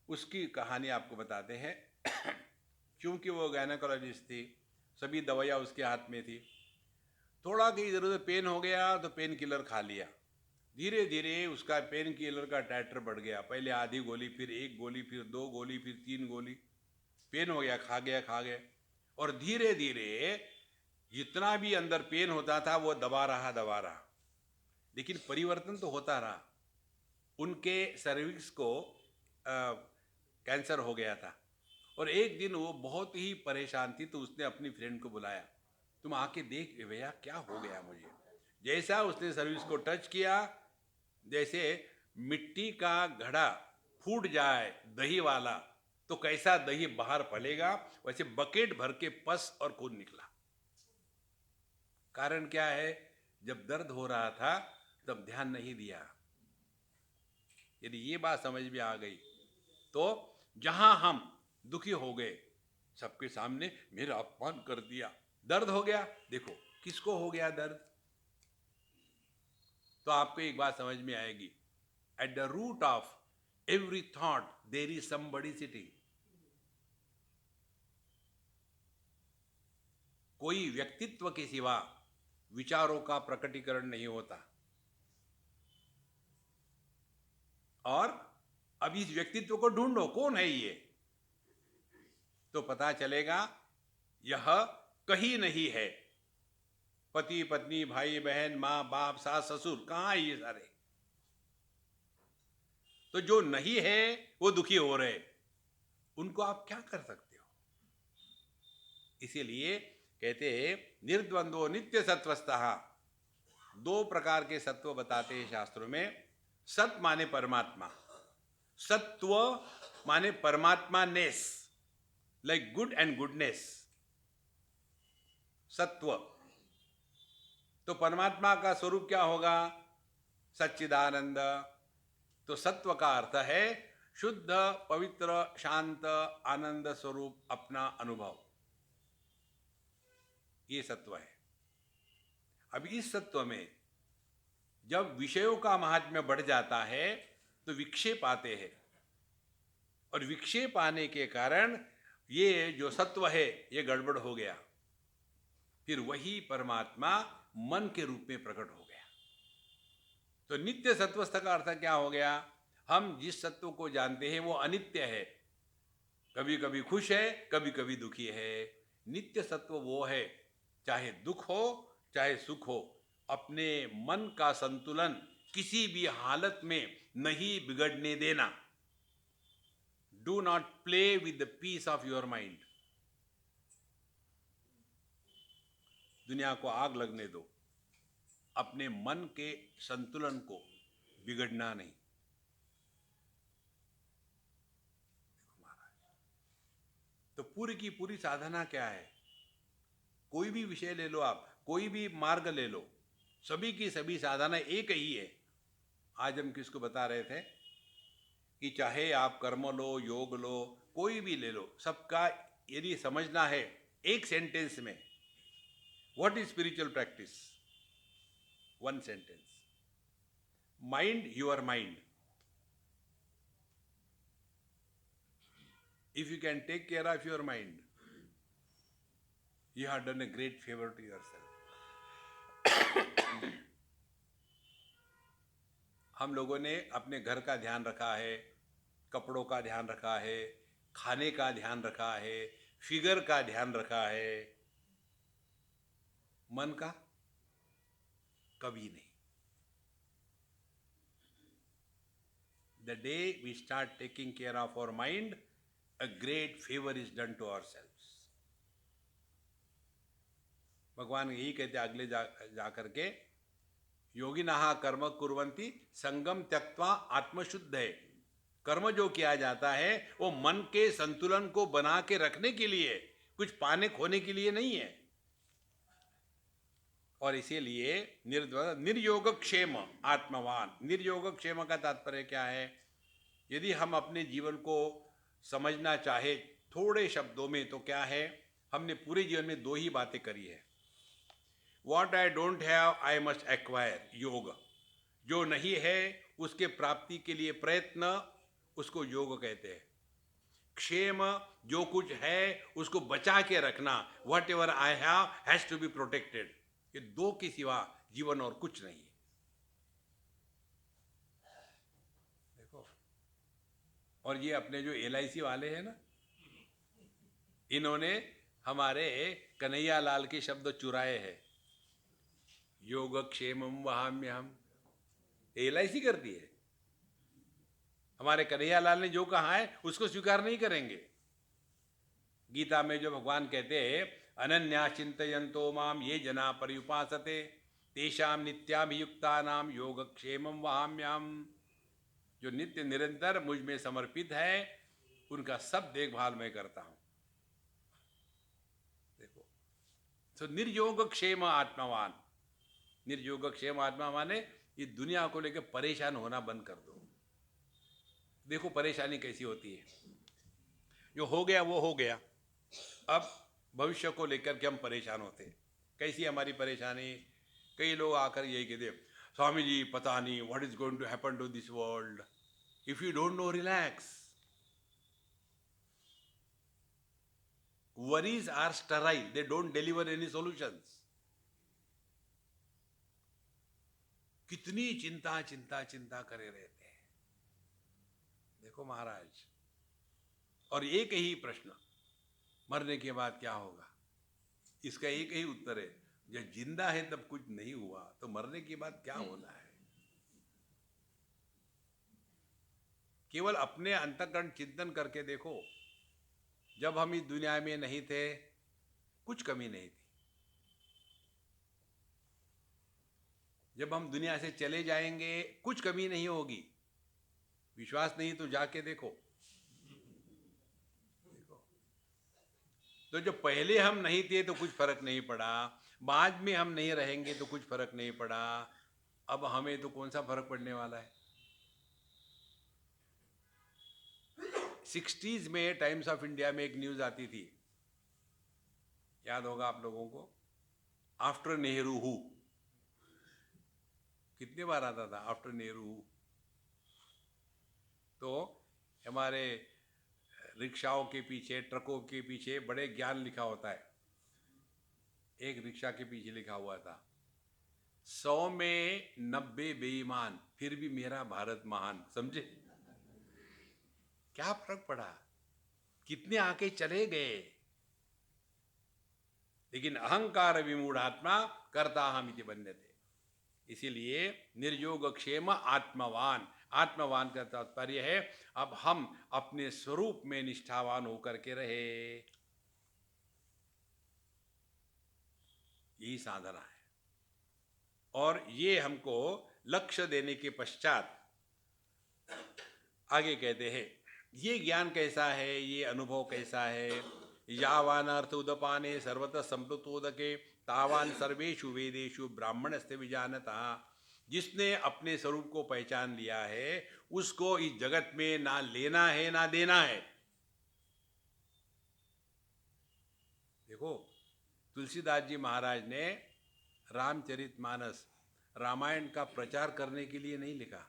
उसकी कहानी आपको बताते हैं। क्योंकि वो गायनेकोलॉजिस्ट थी, सभी दवाइयाँ उसके हाथ में थी। थोड़ा कहीं इधर उधर पेन हो गया तो पेन किलर खा लिया। धीरे धीरे उसका पेन किलर का टाइटर बढ़ गया, पहले आधी गोली, फिर 1 गोली, फिर 2 गोली, फिर 3 गोली। पेन हो गया, खा गया खा गया, और धीरे धीरे जितना भी अंदर पेन होता था वो दबा रहा, लेकिन परिवर्तन तो होता रहा। उनके सर्विक्स को कैंसर हो गया था, और एक दिन वो बहुत ही परेशान थी, तो उसने अपनी फ्रेंड को बुलाया, तुम आके देख भैया क्या हो गया मुझे। जैसा उसने सर्विस को टच किया, जैसे मिट्टी का घड़ा फूट जाए दही वाला, तो कैसा दही बाहर फैलेगा, वैसे बकेट भर के पस और खून निकला। कारण क्या है? जब दर्द हो रहा था तब ध्यान नहीं दिया। यदि ये बात समझ में आ गई तो जहां हम दुखी हो गए, सबके सामने मेरा अपमान कर दिया, दर्द हो गया, देखो किसको हो गया दर्द, तो आपको एक बात समझ में आएगी, at the root of every thought there is somebody sitting. कोई व्यक्तित्व के सिवा विचारों का प्रकटीकरण नहीं होता, और अब इस व्यक्तित्व को ढूंढो, कौन है ये, तो पता चलेगा यह कहीं नहीं है। पति पत्नी, भाई बहन, माँ बाप, सास ससुर, कहाँ है ये सारे? तो जो नहीं है वो दुखी हो रहे, उनको आप क्या कर सकते हो? इसीलिए कहते हैं निर्द्वंद्वो नित्य सत्वस्थः। 2 प्रकार के सत्व बताते हैं शास्त्रों में। सत माने परमात्मा, सत्व माने परमात्मा नेस, लाइक गुड एंड गुडनेस, सत्व। तो परमात्मा का स्वरूप क्या होगा? सच्चिदानंद। तो सत्व का अर्थ है शुद्ध, पवित्र, शांत, आनंद स्वरूप अपना अनुभव, ये सत्व है। अब इस सत्व में जब विषयों का महात्म्य बढ़ जाता है तो विक्षेप आते हैं, और विक्षेप आने के कारण ये जो सत्व है ये गड़बड़ हो गया, फिर वही परमात्मा मन के रूप में प्रकट हो गया। तो नित्य सत्वस्थ का अर्थ क्या हो गया? हम जिस सत्व को जानते हैं वो अनित्य है, कभी कभी खुश है, कभी कभी दुखी है। नित्य सत्व वो है, चाहे दुख हो चाहे सुख हो, अपने मन का संतुलन किसी भी हालत में नहीं बिगड़ने देना। Do not play with the peace of your mind. दुनिया को आग लगने दो, अपने मन के संतुलन को बिगड़ना नहीं। तो पूरी की पूरी साधना क्या है? कोई भी विषय ले लो आप, कोई भी मार्ग ले लो, सभी की सभी साधना एक ही है। आज हम किसको बता रहे थे कि चाहे आप कर्म लो, योग लो, कोई भी ले लो, सबका यदि समझना है एक सेंटेंस में, what is spiritual practice? One sentence, mind your mind. If you can take care of your mind, you have done a great favor to yourself. हम लोगों ने अपने घर का ध्यान रखा है, कपड़ों का ध्यान रखा है, खाने का ध्यान रखा है, फिगर का ध्यान रखा है, मन का कभी नहीं। The day we start taking care of our mind, a great favor is done to ourselves. भगवान यही कहते अगले जा करके, योगिनः कर्म कुर्वन्ति संगम त्यक्त्वा आत्मशुद्ध है। कर्म जो किया जाता है वो मन के संतुलन को बना के रखने के लिए, कुछ पाने खोने के लिए नहीं है। और इसीलिए निर्योग क्षेम आत्मवान। निर्योग क्षेम का तात्पर्य क्या है? यदि हम अपने जीवन को समझना चाहे थोड़े शब्दों में तो क्या है? हमने पूरे जीवन में 2 ही बातें करी है। What I don't have, I must acquire, योग। जो नहीं है उसके प्राप्ति के लिए प्रयत्न, उसको योग कहते हैं। क्षेम जो कुछ है उसको बचा के रखना, whatever I have has to be protected. ये दो के सिवा जीवन और कुछ नहीं है। देखो, और ये अपने जो LIC वाले हैं ना, इन्होंने हमारे कन्हैया लाल के शब्द चुराए हैं, योगक्षेमम वहाम्यहम। LIC करती है। हमारे कन्हैया लाल ने जो कहा है उसको स्वीकार नहीं करेंगे। गीता में जो भगवान कहते हैं, अनन्या चिंतयन्तो माम ये जना पर्युपासते तेषाम नित्याभियुक्तानाम योगक्षेमम वहाम्यहम। जो नित्य निरंतर मुझ में समर्पित है उनका सब देखभाल मैं करता हूं। देखो, तो निर्योग क्षेम आत्मावान। निर्योग क्षेम आत्मा माने ये दुनिया को लेकर परेशान होना बंद कर दो। देखो परेशानी कैसी होती है, जो हो गया वो हो गया, अब भविष्य को लेकर के हम परेशान होते। कैसी हमारी परेशानी? कई लोग आकर यही कहते, स्वामी जी पता नहीं what is going to happen to this world. If you don't know, relax. Worries are sterile, they don't deliver any solutions. कितनी चिंता चिंता चिंता करे रहते हैं। देखो महाराज, और एक ही प्रश्न, मरने के बाद क्या होगा? इसका एक ही उत्तर है, जब जिंदा है तब कुछ नहीं हुआ तो मरने के बाद क्या होना है? केवल अपने अंतःकरण चिंतन करके देखो, जब हम इस दुनिया में नहीं थे कुछ कमी नहीं थी। जब हम दुनिया से चले जाएंगे कुछ कमी नहीं होगी। विश्वास नहीं तो जाके देखो। तो जब पहले हम नहीं थे तो कुछ फर्क नहीं पड़ा, बाद में हम नहीं रहेंगे तो कुछ फर्क नहीं पड़ा, अब हमें तो कौन सा फर्क पड़ने वाला है? 60s में टाइम्स ऑफ इंडिया में एक न्यूज आती थी, याद होगा आप लोगों को, आफ्टर नेहरू हु। कितने बार आता था आफ्टर नेहरू हु? तो हमारे रिक्शाओं के पीछे, ट्रकों के पीछे बड़े ज्ञान लिखा होता है। एक रिक्शा के पीछे लिखा हुआ था, 100 में 90 बेईमान, फिर भी मेरा भारत महान। समझे? क्या फर्क पड़ा? कितने आके चले गए, लेकिन अहंकार विमूढ़ात्मा करता हम इति बन्यते। इसीलिए निर्योग क्षेम आत्मवान। आत्मवान का तात्पर्य है अब हम अपने स्वरूप में निष्ठावान होकर के रहे। यही साधना है। और ये हमको लक्ष्य देने के पश्चात आगे कहते हैं, ये ज्ञान कैसा है, ये अनुभव कैसा है? यावान अर्थ उदपाने सर्वतः संप्लुतोदके तावान सर्वेषु वेदेषु ब्राह्मणस्य विजानता। जिसने अपने स्वरूप को पहचान लिया है उसको इस जगत में ना लेना है ना देना है। देखो, तुलसीदास जी महाराज ने रामचरितमानस, रामायण का प्रचार करने के लिए नहीं लिखा,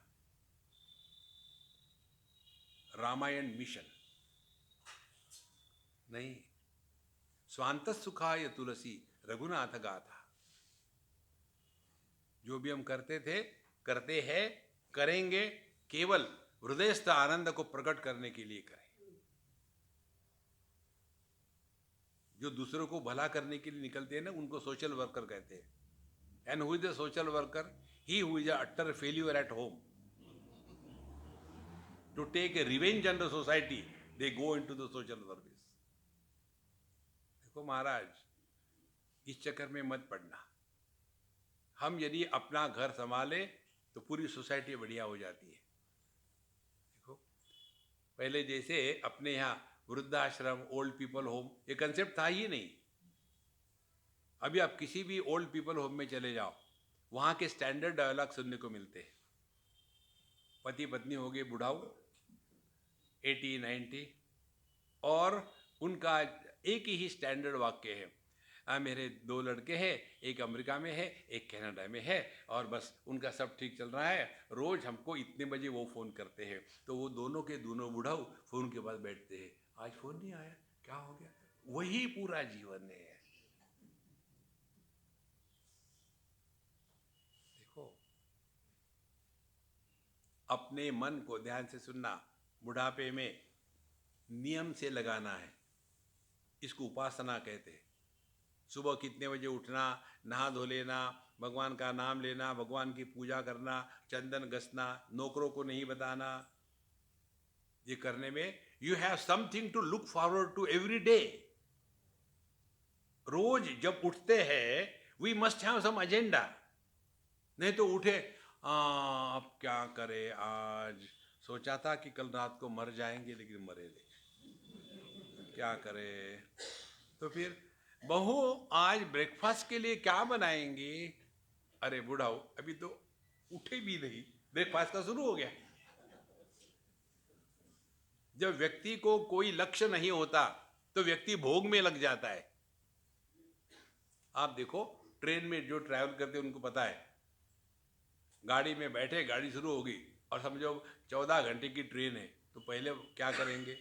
रामायण मिशन नहीं, स्वांत सुखाय तुलसी रघुनाथ गाथा। जो भी हम करते थे, करते हैं, करेंगे, केवल हृदयस्थ आनंद को प्रकट करने के लिए करें। जो दूसरों को भला करने के लिए निकलते हैं ना, उनको सोशल वर्कर कहते हैं। And who is the social worker? He who is utter failure at home. To take a revenge on the society, they go into the social service. देखो महाराज, इस चक्कर में मत पड़ना। हम यदि अपना घर संभाले तो पूरी सोसाइटी बढ़िया हो जाती है। देखो, पहले जैसे अपने यहाँ वृद्धाश्रम, ओल्ड पीपल होम, ये कंसेप्ट था ही नहीं। अभी आप किसी भी ओल्ड पीपल होम में चले जाओ, वहाँ के स्टैंडर्ड डायलॉग सुनने को मिलते हैं। पति पत्नी हो गए बुढ़ाऊ, 80-90, और उनका एक ही स्टैंडर्ड वाक्य है, मेरे 2 लड़के हैं, एक अमेरिका में है, एक कनाडा में है, और बस उनका सब ठीक चल रहा है। रोज़ हमको इतने बजे वो फ़ोन करते हैं, तो वो दोनों के दोनों बुढ़ाऊ फ़ोन के पास बैठते हैं, आज फ़ोन नहीं आया, क्या हो गया? वही पूरा जीवन है। देखो, अपने मन को ध्यान से सुनना, बुढ़ापे में नियम से लगाना है, इसको उपासना कहते हैं। सुबह कितने बजे उठना, नहा धो लेना, भगवान का नाम लेना, भगवान की पूजा करना, चंदन घसना, नौकरों को नहीं बताना, ये करने में you have something to look forward to every day. रोज जब उठते हैं we must have some agenda. नहीं तो उठे, अब क्या करे, आज सोचा था कि कल रात को मर जाएंगे लेकिन मरे नहीं, क्या करे। तो फिर बहू आज ब्रेकफास्ट के लिए क्या बनाएंगे? अरे बुढ़ाओ, अभी तो उठे भी नहीं, ब्रेकफास्ट का शुरू हो गया। जब व्यक्ति को कोई लक्ष्य नहीं होता तो व्यक्ति भोग में लग जाता है। आप देखो, ट्रेन में जो ट्रैवल करते हैं उनको पता है, गाड़ी में बैठे, गाड़ी शुरू होगी और समझो 14 घंटे की ट्रेन है, तो पहले क्या करेंगे?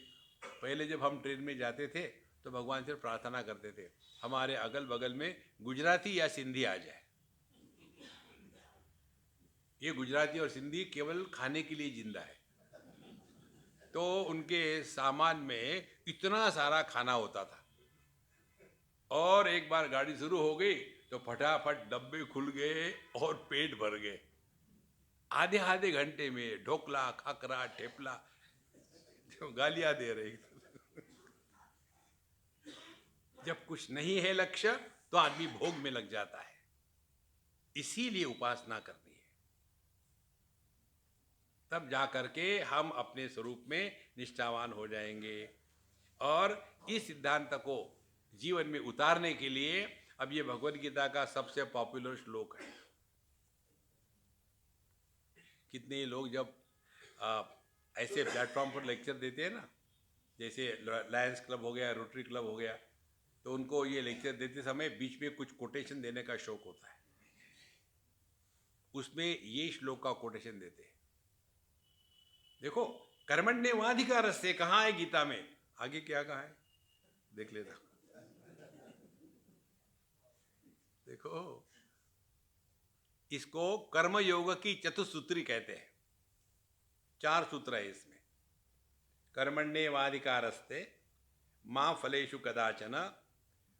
पहले जब हम ट्रेन में जाते थे तो भगवान से प्रार्थना करते थे, हमारे अगल बगल में गुजराती या सिंधी आ जाए। ये गुजराती और सिंधी केवल खाने के लिए जिंदा है। तो उनके सामान में इतना सारा खाना होता था, और एक बार गाड़ी शुरू हो गई तो फटाफट डब्बे खुल गए और पेट भर गए। आधे आधे घंटे में ढोकला, खाकरा, ठेपला, तो गालियां दे रही। जब कुछ नहीं है लक्ष्य तो आदमी भोग में लग जाता है। इसीलिए उपासना करनी है, तब जा करके हम अपने स्वरूप में निष्ठावान हो जाएंगे। और इस सिद्धांत को जीवन में उतारने के लिए अब ये भगवद गीता का सबसे पॉपुलर श्लोक है। कितने ही लोग जब ऐसे प्लेटफॉर्म पर लेक्चर देते हैं ना, जैसे लायंस क्लब हो गया, रोटरी क्लब हो गया, तो उनको ये लेक्चर देते समय बीच में कुछ कोटेशन देने का शौक होता है। उसमें ये श्लोक का कोटेशन देते हैं। देखो, कर्मण्येवाधिकारस्ते कहाँ है गीता में, आगे क्या कहा है देख लेना। देखो, इसको कर्म योग की चतुसूत्री कहते हैं। 4 सूत्र है इसमें। कर्मण्येवाधिकारस्ते मां फलेषु कदाचन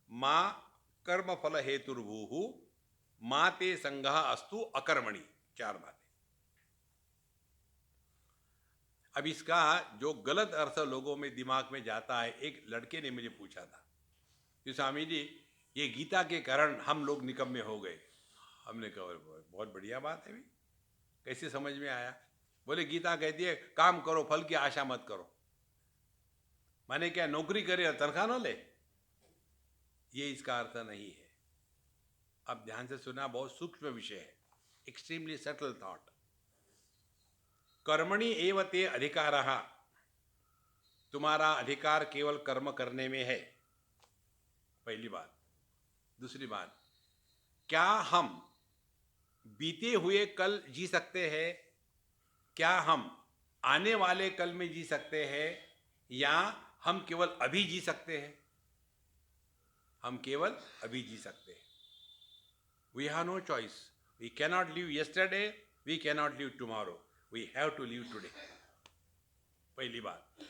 मां कर्म फल हेतुर्भूः मां ते संगः अस्तु अकर्मणि। 4 बातें। अब इसका जो गलत अर्थ लोगों में दिमाग में जाता है, एक लड़के ने मुझे पूछा था कि स्वामी जी, ये गीता के कारण हम लोग निकम्मे हो गए। हमने कहा बहुत बढ़िया बात है भी, कैसे समझ में आया? बोले गीता कहती है काम करो, फल की आशा मत करो। माने क्या, नौकरी करे और तनख्वाह न ले? ये इसका अर्थ नहीं है। अब ध्यान से सुना, बहुत सूक्ष्म विषय है, एक्सट्रीमली सटल थॉट। कर्मणि एव ते अधिकारः, तुम्हारा अधिकार केवल कर्म करने में है, पहली बात। दूसरी बात, क्या हम बीते हुए कल जी सकते हैं? क्या हम आने वाले कल में जी सकते हैं? या हम केवल अभी जी सकते हैं? हम केवल अभी जी सकते हैं। We have no choice. We cannot live yesterday, we cannot live tomorrow, we have to live today. पहली बात।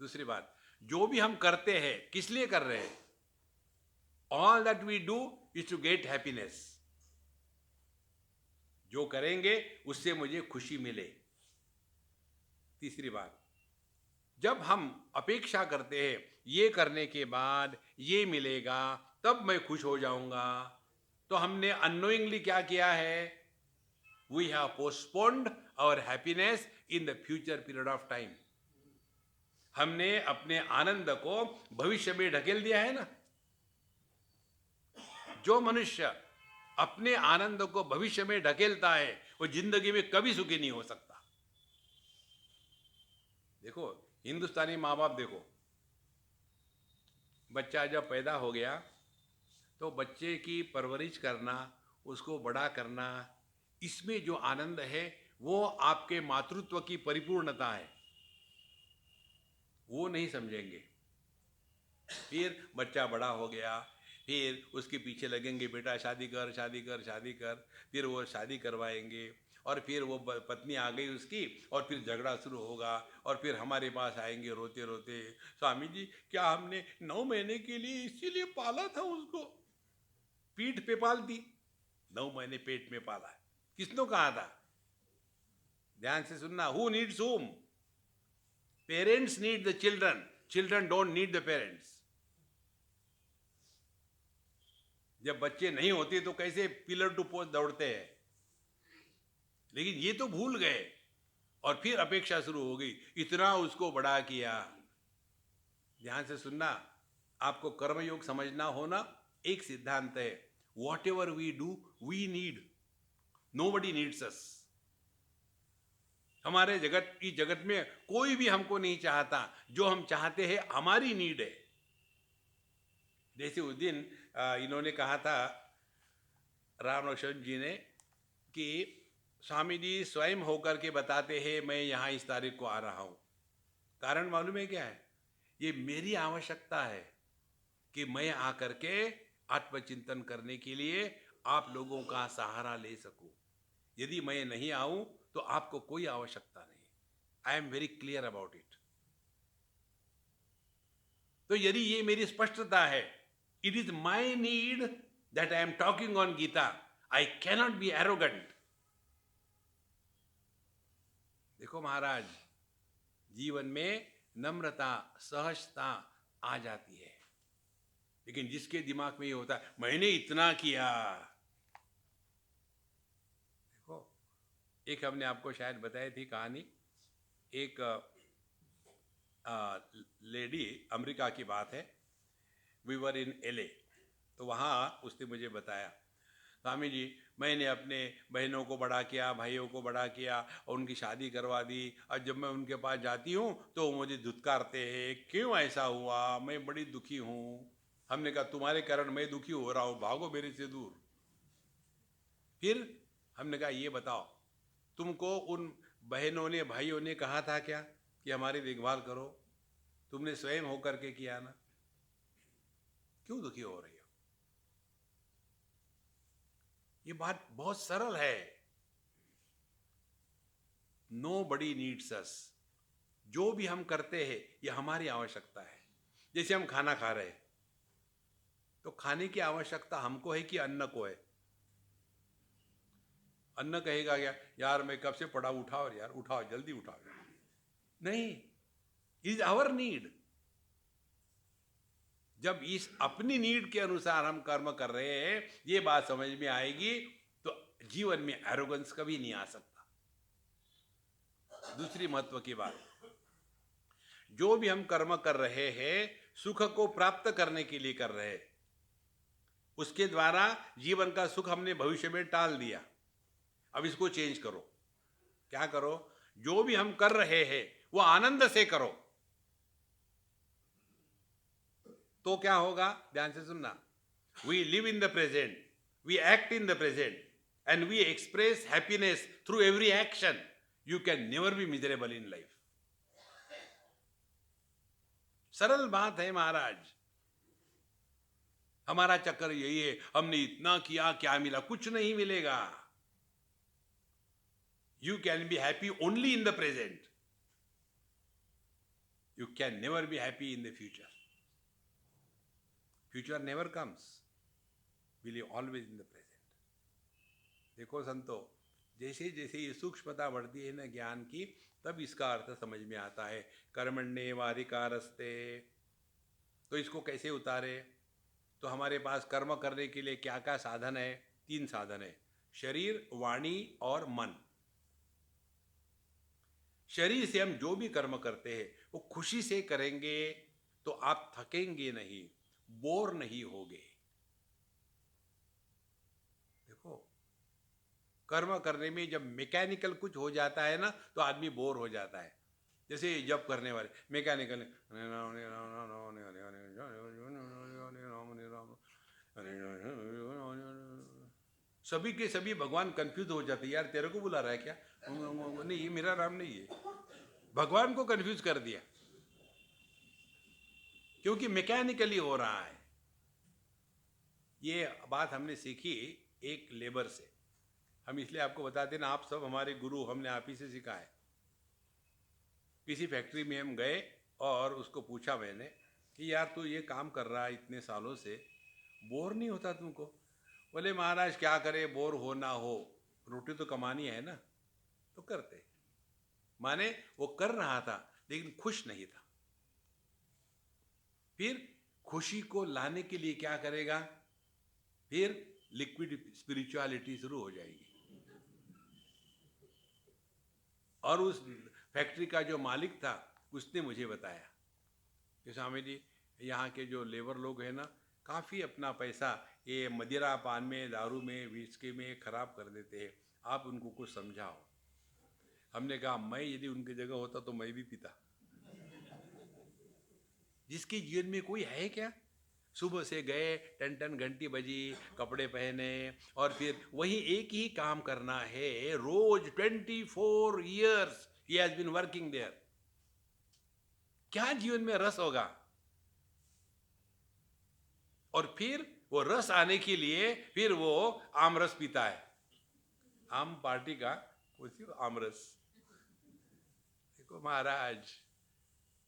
दूसरी बात, जो भी हम करते हैं किस लिए कर रहे हैं? All that we do is to get happiness. जो करेंगे उससे मुझे खुशी मिले। तीसरी बात, जब हम अपेक्षा करते हैं ये करने के बाद ये मिलेगा तब मैं खुश हो जाऊंगा, तो हमने अननोइंगली क्या किया है? We have postponed our happiness in the future period of time. हमने अपने आनंद को भविष्य में ढकेल दिया है ना। जो मनुष्य अपने आनंद को भविष्य में ढकेलता है वो जिंदगी में कभी सुखी नहीं हो सकता। देखो, हिंदुस्तानी माँ बाप देखो, बच्चा जब पैदा हो गया तो बच्चे की परवरिश करना, उसको बड़ा करना, इसमें जो आनंद है वो आपके मातृत्व की परिपूर्णता है, वो नहीं समझेंगे। फिर बच्चा बड़ा हो गया, फिर उसके पीछे लगेंगे, बेटा शादी कर शादी कर शादी कर, फिर वो शादी करवाएंगे, और फिर वो पत्नी आ गई उसकी, और फिर झगड़ा शुरू होगा, और फिर हमारे पास आएंगे रोते रोते, स्वामी जी क्या हमने 9 महीने के लिए इसीलिए पाला था उसको, पीठ पे पाल दी, 9 महीने पेट में पाला, किसने कहा था? ध्यान से सुनना, who needs whom? Parents need the children, children don't need the parents. जब बच्चे नहीं होते तो कैसे पिलर टू पोस्ट दौड़ते हैं, लेकिन ये तो भूल गए, और फिर अपेक्षा शुरू हो गई, इतना उसको बड़ा किया। ध्यान से सुनना, आपको कर्मयोग समझना होना, एक सिद्धांत है, whatever we do we need, nobody needs us. हमारे जगत, इस जगत में कोई भी हमको नहीं चाहता, जो हम चाहते हैं हमारी नीड है। जैसे उस दिन इन्होंने कहा था राम लक्ष्मण जी ने कि स्वामी जी स्वयं होकर के बताते हैं मैं यहाँ इस तारीख को आ रहा हूँ। कारण मालूम है क्या है? ये मेरी आवश्यकता है कि मैं आकर के आत्मचिंतन करने के लिए आप लोगों का सहारा ले सकूं। यदि मैं नहीं आऊं तो आपको कोई आवश्यकता नहीं। I am very clear about it. तो यदि ये मेरी स्पष्टता है, it is my need that I am talking on Gita, I cannot be arrogant. देखो महाराज, जीवन में नम्रता, सहजता आ जाती है, लेकिन जिसके दिमाग में ये होता है मैंने इतना किया। देखो, एक हमने आपको शायद बताई थी कहानी, एक लेडी, अमेरिका की बात है, वी वर इन LA, तो वहाँ उसने मुझे बताया, स्वामी जी मैंने अपने बहनों को बड़ा किया, भाइयों को बड़ा किया, और उनकी शादी करवा दी, और जब मैं उनके पास जाती हूँ तो वो मुझे धुतकारते हैं, क्यों ऐसा हुआ, मैं बड़ी दुखी हूँ। हमने कहा तुम्हारे कारण मैं दुखी हो रहा हूँ, भागो मेरे से दूर। फिर हमने कहा ये बताओ, तुमको उन बहनों ने, भाइयों ने कहा था क्या कि हमारी देखभाल करो? तुमने स्वयं होकर के किया ना, क्यों दुखी हो रही हो? ये बात बहुत सरल है। Nobody needs us। जो भी हम करते हैं ये हमारी आवश्यकता है। जैसे हम खाना खा रहे हैं, तो खाने की आवश्यकता हमको है कि अन्न को है? अन्न कहेगा क्या, यार मैं कब से पड़ा, उठाओ यार, उठाओ जल्दी उठाओ। नहीं, इज आवर नीड। जब इस अपनी नीड के अनुसार हम कर्म कर रहे हैं, ये बात समझ में आएगी, तो जीवन में एरोगेंस कभी नहीं आ सकता। दूसरी महत्व की बात, जो भी हम कर्म कर रहे हैं सुख को प्राप्त करने के लिए कर रहे हैं, उसके द्वारा जीवन का सुख हमने भविष्य में टाल दिया। अब इसको चेंज करो। क्या करो? जो भी हम कर रहे हैं वो आनंद से करो, तो क्या होगा? ध्यान से सुनना, we live in the present, we act in the present, and we express happiness through every action, you can never be miserable in life. सरल बात है महाराज। हमारा चक्कर यही है, हमने इतना किया, क्या मिला? कुछ नहीं मिलेगा। You can be happy only in the present. You can never be happy in the future. Future never comes. We live always in the present. देखो संतो, जैसे जैसे ये सूक्ष्मता बढ़ती है ना ज्ञान की, तब इसका अर्थ समझ में आता है। कर्मण्येवाधिकारस्ते, तो इसको कैसे उतारे? तो हमारे पास कर्म करने के लिए क्या क्या साधन है? 3 साधन है, शरीर, वाणी और मन। शरीर से हम जो भी कर्म करते हैं वो खुशी से करेंगे तो आप थकेंगे नहीं, बोर नहीं होगे। देखो, कर्म करने में जब मैकेनिकल कुछ हो जाता है ना तो आदमी बोर हो जाता है। जैसे जब करने वाले मैकेनिकल, सभी के सभी भगवान कंफ्यूज हो जाते, यार तेरे को बुला रहा है क्या? नहीं, ये मेरा नाम नहीं है। भगवान को कंफ्यूज कर दिया, क्योंकि मैकेनिकली हो रहा है। ये बात हमने सीखी एक लेबर से। हम इसलिए आपको बताते ना, आप सब हमारे गुरु, हमने आप ही से सीखा है। किसी फैक्ट्री में हम गए और उसको पूछा मैंने कि यार तू ये काम कर रहा है इतने सालों से, बोर नहीं होता तुमको? बोले महाराज क्या करे, बोर हो ना हो, रोटी तो कमानी है ना, तो करते। माने वो कर रहा था लेकिन खुश नहीं था। फिर खुशी को लाने के लिए क्या करेगा? फिर लिक्विड स्पिरिचुअलिटी शुरू हो जाएगी। और उस फैक्ट्री का जो मालिक था उसने मुझे बताया कि स्वामी जी, यहाँ के जो लेबर लोग हैं ना, काफ़ी अपना पैसा ये मदिरा पान में, दारू में, विस्की में खराब कर देते हैं, आप उनको कुछ समझाओ। हमने कहा मैं यदि उनकी जगह होता तो मैं भी पीता। जिसके जीवन में कोई है क्या? सुबह से गए, टन टन घंटी बजी, कपड़े पहने, और फिर वही एक ही काम करना है रोज, 24 years he has been working there। क्या जीवन में रस होगा? और फिर वो रस आने के लिए फिर वो आमरस पीता है, आम पार्टी का उसी आमरस। देखो महाराज,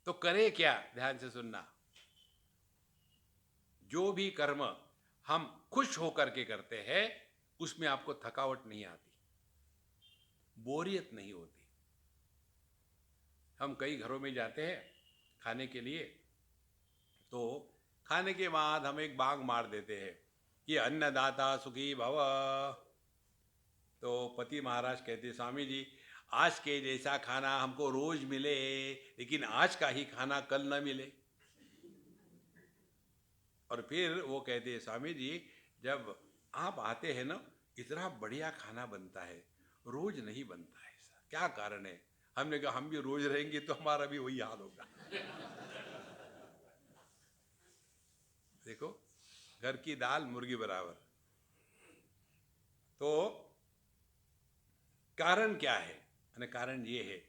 तो करे क्या? ध्यान से सुनना। जो भी कर्म हम खुश होकर के करते हैं उसमें आपको थकावट नहीं आती, बोरियत नहीं होती। हम कई घरों में जाते हैं खाने के लिए, तो खाने के बाद हम एक बाग मार देते हैं कि अन्नदाता सुखी भव। तो पति महाराज कहते, स्वामी जी आज के जैसा खाना हमको रोज मिले, लेकिन आज का ही खाना कल न मिले। और फिर वो कहते, स्वामी जी जब आप आते हैं ना, इतना बढ़िया खाना बनता है, रोज नहीं बनता है, क्या कारण है? हमने कहा हम भी रोज रहेंगे तो हमारा भी वही हाल होगा। देखो, घर की दाल मुर्गी बराबर। तो कारण क्या है? कारण ये है,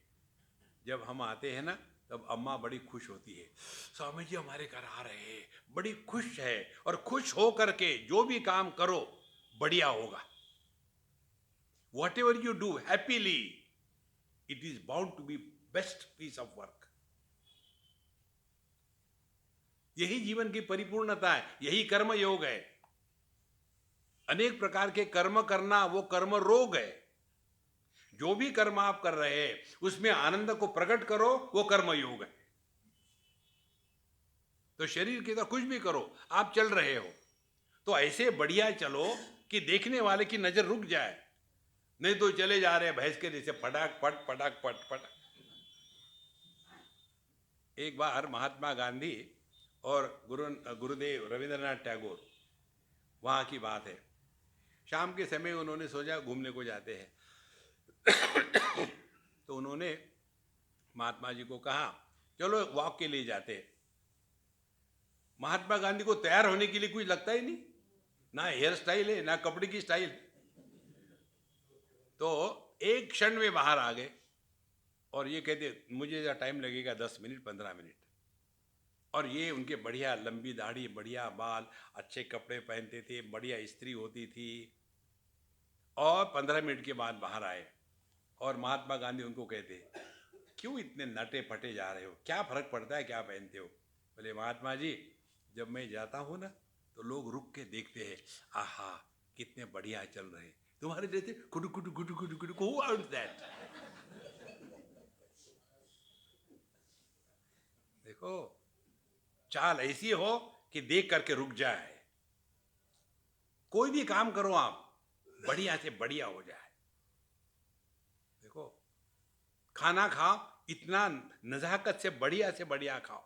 जब हम आते हैं ना तब अम्मा बड़ी खुश होती है, स्वामी जी हमारे घर आ रहे हैं, बड़ी खुश है, और खुश हो करके जो भी काम करो बढ़िया होगा। Whatever you do happily, it is bound to be best piece of work। यही जीवन की परिपूर्णता है, यही कर्म योग है। अनेक प्रकार के कर्म करना वो कर्म रोग है। जो भी कर्म आप कर रहे हैं उसमें आनंद को प्रकट करो, वो कर्म योग है। तो शरीर की तरह कुछ भी करो, आप चल रहे हो तो ऐसे बढ़िया चलो कि देखने वाले की नजर रुक जाए, नहीं तो चले जा रहे हैं भैंस के जैसे पटाक पट पटाक पट पट। एक बार महात्मा गांधी और गुरुदेव रविंद्रनाथ टैगोर, वहाँ की बात है, शाम के समय उन्होंने सोचा घूमने को जाते हैं। तो उन्होंने महात्मा जी को कहा चलो वॉक के लिए जाते हैं। महात्मा गांधी को तैयार होने के लिए कुछ लगता ही नहीं, ना हेयर स्टाइल है ना कपड़े की स्टाइल। तो एक क्षण में बाहर आ गए और ये कहते मुझे ज़रा टाइम लगेगा 10 मिनट 15 मिनट। और ये उनके बढ़िया लंबी दाढ़ी, बढ़िया बाल, अच्छे कपड़े पहनते थे, बढ़िया स्त्री होती थी। और 15 मिनट के बाद बाहर आए और महात्मा गांधी उनको कहते क्यों इतने नटे फटे जा रहे हो, क्या फर्क पड़ता है क्या पहनते हो? बोले महात्मा जी जब मैं जाता हूँ ना तो लोग रुक के देखते हैं, आहा कितने बढ़िया चल रहे, तुम्हारे जैसे कुडु कुडु कुडु कुडु कुडु, who wants that? देखो, चाल ऐसी हो कि देख करके रुक जाए। कोई भी काम करो आप, बढ़िया से बढ़िया हो जाए। देखो, खाना खाओ, इतना नजाकत से बढ़िया खाओ।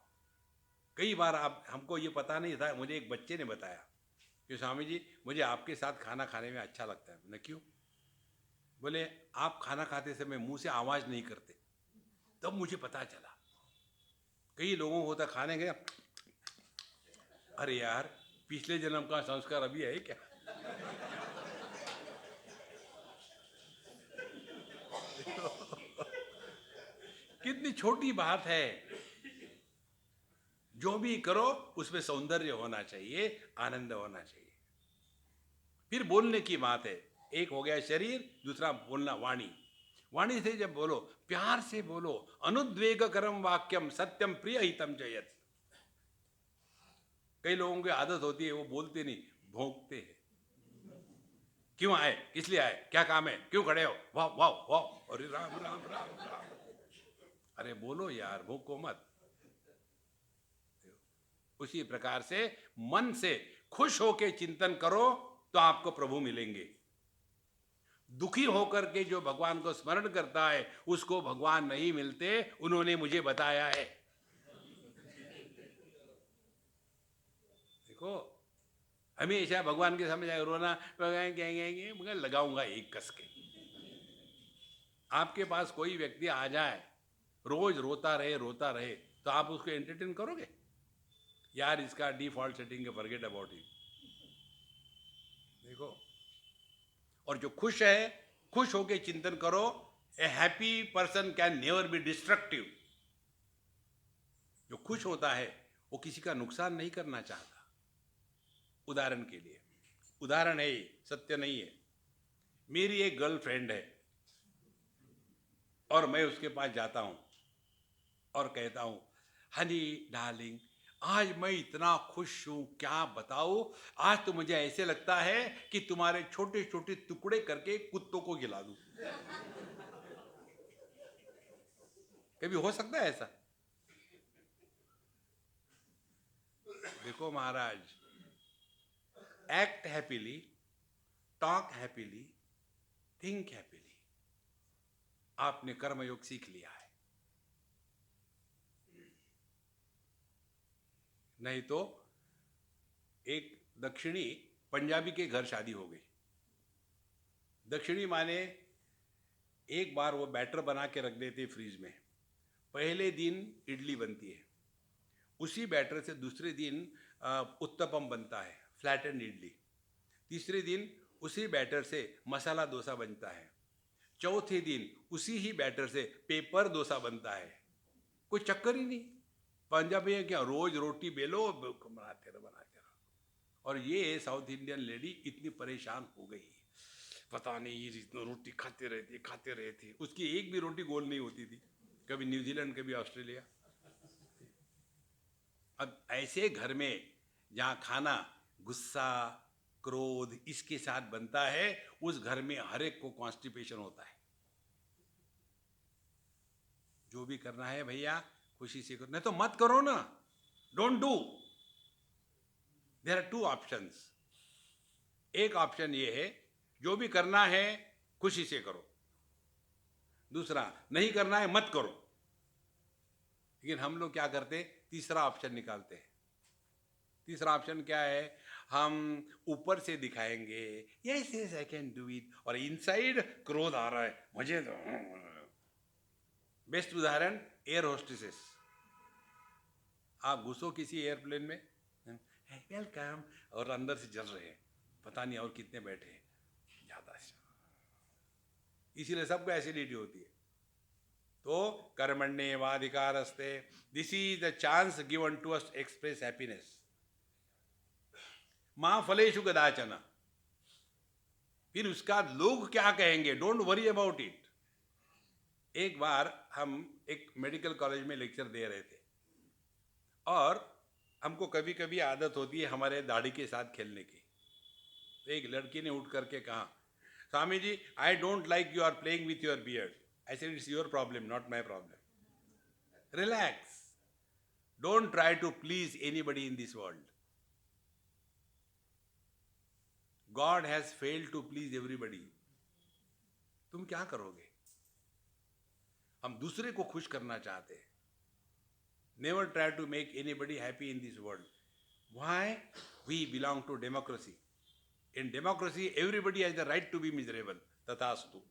कई बार आप हमको ये पता नहीं था, मुझे एक बच्चे ने बताया कि स्वामी जी मुझे आपके साथ खाना खाने में अच्छा लगता है। मैंने क्यों? बोले आप खाना खाते समय मुंह से आवाज नहीं करते। तब मुझे पता चला, कई लोगों को होता खाने गया, अरे यार पिछले जन्म का संस्कार अभी है क्या? कितनी छोटी बात है। जो भी करो उसमें सौंदर्य होना चाहिए, आनंद होना चाहिए। फिर बोलने की बात है, एक हो गया शरीर, दूसरा बोलना वाणी। वाणी से जब बोलो, प्यार से बोलो, अनुद्वेग करम वाक्यम सत्यम प्रिय हितम जयत। कई लोगों की आदत होती है, वो बोलते नहीं, भोंकते हैं। क्यों आए, किस लिए आए, क्या काम है, क्यों खड़े हो, वाह वाह वाह, अरे राम राम राम राम। अरे बोलो यार, भोंको मत। उसी प्रकार से मन से खुश होकर चिंतन करो तो आपको प्रभु मिलेंगे। दुखी होकर के जो भगवान को स्मरण करता है उसको भगवान नहीं मिलते, उन्होंने मुझे बताया है। देखो, हमेशा भगवान के सामने जाकर रोना, भगवान कहेंगे, मगर लगाऊंगा एक कस के। आपके पास कोई व्यक्ति आ जाए, रोज रोता रहे, तो आप उसको एंटरटेन करोगे? यार इसका डिफॉल्ट सेटिंग है, फॉरगेट अबाउट इट। देखो, और जो खुश है, खुश होके चिंतन करो। ए happy person can never B destructive. जो खुश होता है वो किसी का नुकसान नहीं करना चाहता। उदाहरण के लिए, उदाहरण है, सत्य नहीं है। मेरी एक गर्लफ्रेंड है और मैं उसके पास जाता हूं और कहता हूं, हनी डार्लिंग, आज मैं इतना खुश हूं, क्या बताऊं। आज तो मुझे ऐसे लगता है कि तुम्हारे छोटे छोटे टुकड़े करके कुत्तों को खिला दूं। कभी हो सकता है ऐसा? देखो महाराज, act happily, talk happily, think happily. आपने कर्मयोग सीख लिया है। नहीं तो एक दक्षिणी पंजाबी के घर शादी हो गई। दक्षिणी माने एक बार वो बैटर बना के रख देते फ्रीज में। पहले दिन इडली बनती है, उसी बैटर से दूसरे दिन उत्तपम बनता है, फ्लैट एंड इडली। तीसरे दिन उसी बैटर से मसाला डोसा बनता है। चौथे दिन उसी ही बैटर से पेपर डोसा बनता है। कोई चक्कर ही नहीं। पंजाबी है क्या, रोज रोटी बेलो बनाते रहो। और ये साउथ इंडियन लेडी इतनी परेशान हो गई, पता नहीं ये रोटी खाते रहते, उसकी एक भी रोटी गोल नहीं होती थी। कभी न्यूजीलैंड, कभी ऑस्ट्रेलिया। अब ऐसे घर में जहाँ खाना गुस्सा, क्रोध इसके साथ बनता है, उस घर में हर एक को कॉन्स्टिपेशन होता है। जो भी करना है भैया खुशी से करो, नहीं तो मत करो ना, don't do. There are two options. एक ऑप्शन ये है, जो भी करना है खुशी से करो। दूसरा, नहीं करना है मत करो। लेकिन हम लोग क्या करते, तीसरा ऑप्शन निकालते हैं। तीसरा ऑप्शन क्या है, हम ऊपर से दिखाएंगे, yes yes I can do it, और इनसाइड क्रोध आ रहा है मुझे तो। बेस्ट उदाहरण एयर होस्टेसेस। आप घुसो किसी एयरप्लेन में, वेलकम, और अंदर से जल रहे हैं, पता नहीं और कितने बैठे हैं, ज्यादा से। इसीलिए सबको एसिडिटी होती है। तो कर्मण्येवाधिकारस्ते, this is the chance given to us express happiness. मां फलेषु कदाचन। फिर उसका लोग क्या कहेंगे, डोंट वरी अबाउट इट। एक बार हम एक मेडिकल कॉलेज में लेक्चर दे रहे थे और हमको कभी कभी आदत होती है हमारे दाढ़ी के साथ खेलने की। तो एक लड़की ने उठ करके कहा, Swami ji, I don't like you are playing with your beard. I said, it's your problem, not my problem. Relax, don't try to please anybody in this world. God has failed to please everybody. तुम क्या करोगे? हम दूसरे को खुश करना चाहते हैं। Never try to make anybody happy in this world. Why? We belong to democracy. In democracy everybody has the right to be miserable. तथास्तु।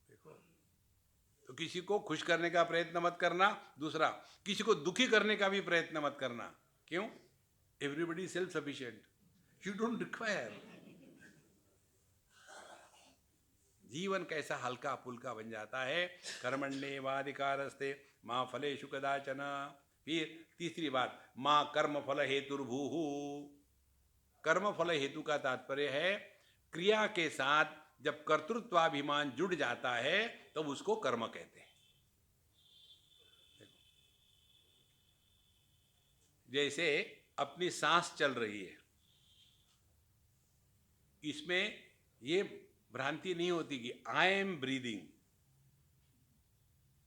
देखो, तो किसी को खुश करने का प्रयत्न मत करना। दूसरा, किसी को दुखी करने का भी प्रयत्न मत करना। क्यों? Everybody self sufficient, you don't require. जीवन कैसा हल्का फुल्का बन जाता है। कर्मण्येवाधिकारस्ते माँ फलेषु कदाचन। फिर तीसरी बात, माँ कर्म फल हेतुर्भूः। कर्म फल हेतु का तात्पर्य है क्रिया के साथ जब कर्तृत्वाभिमान जुड़ जाता है तब उसको कर्म कहते हैं। जैसे अपनी सांस चल रही है, इसमें ये भ्रांति नहीं होती कि I am breathing.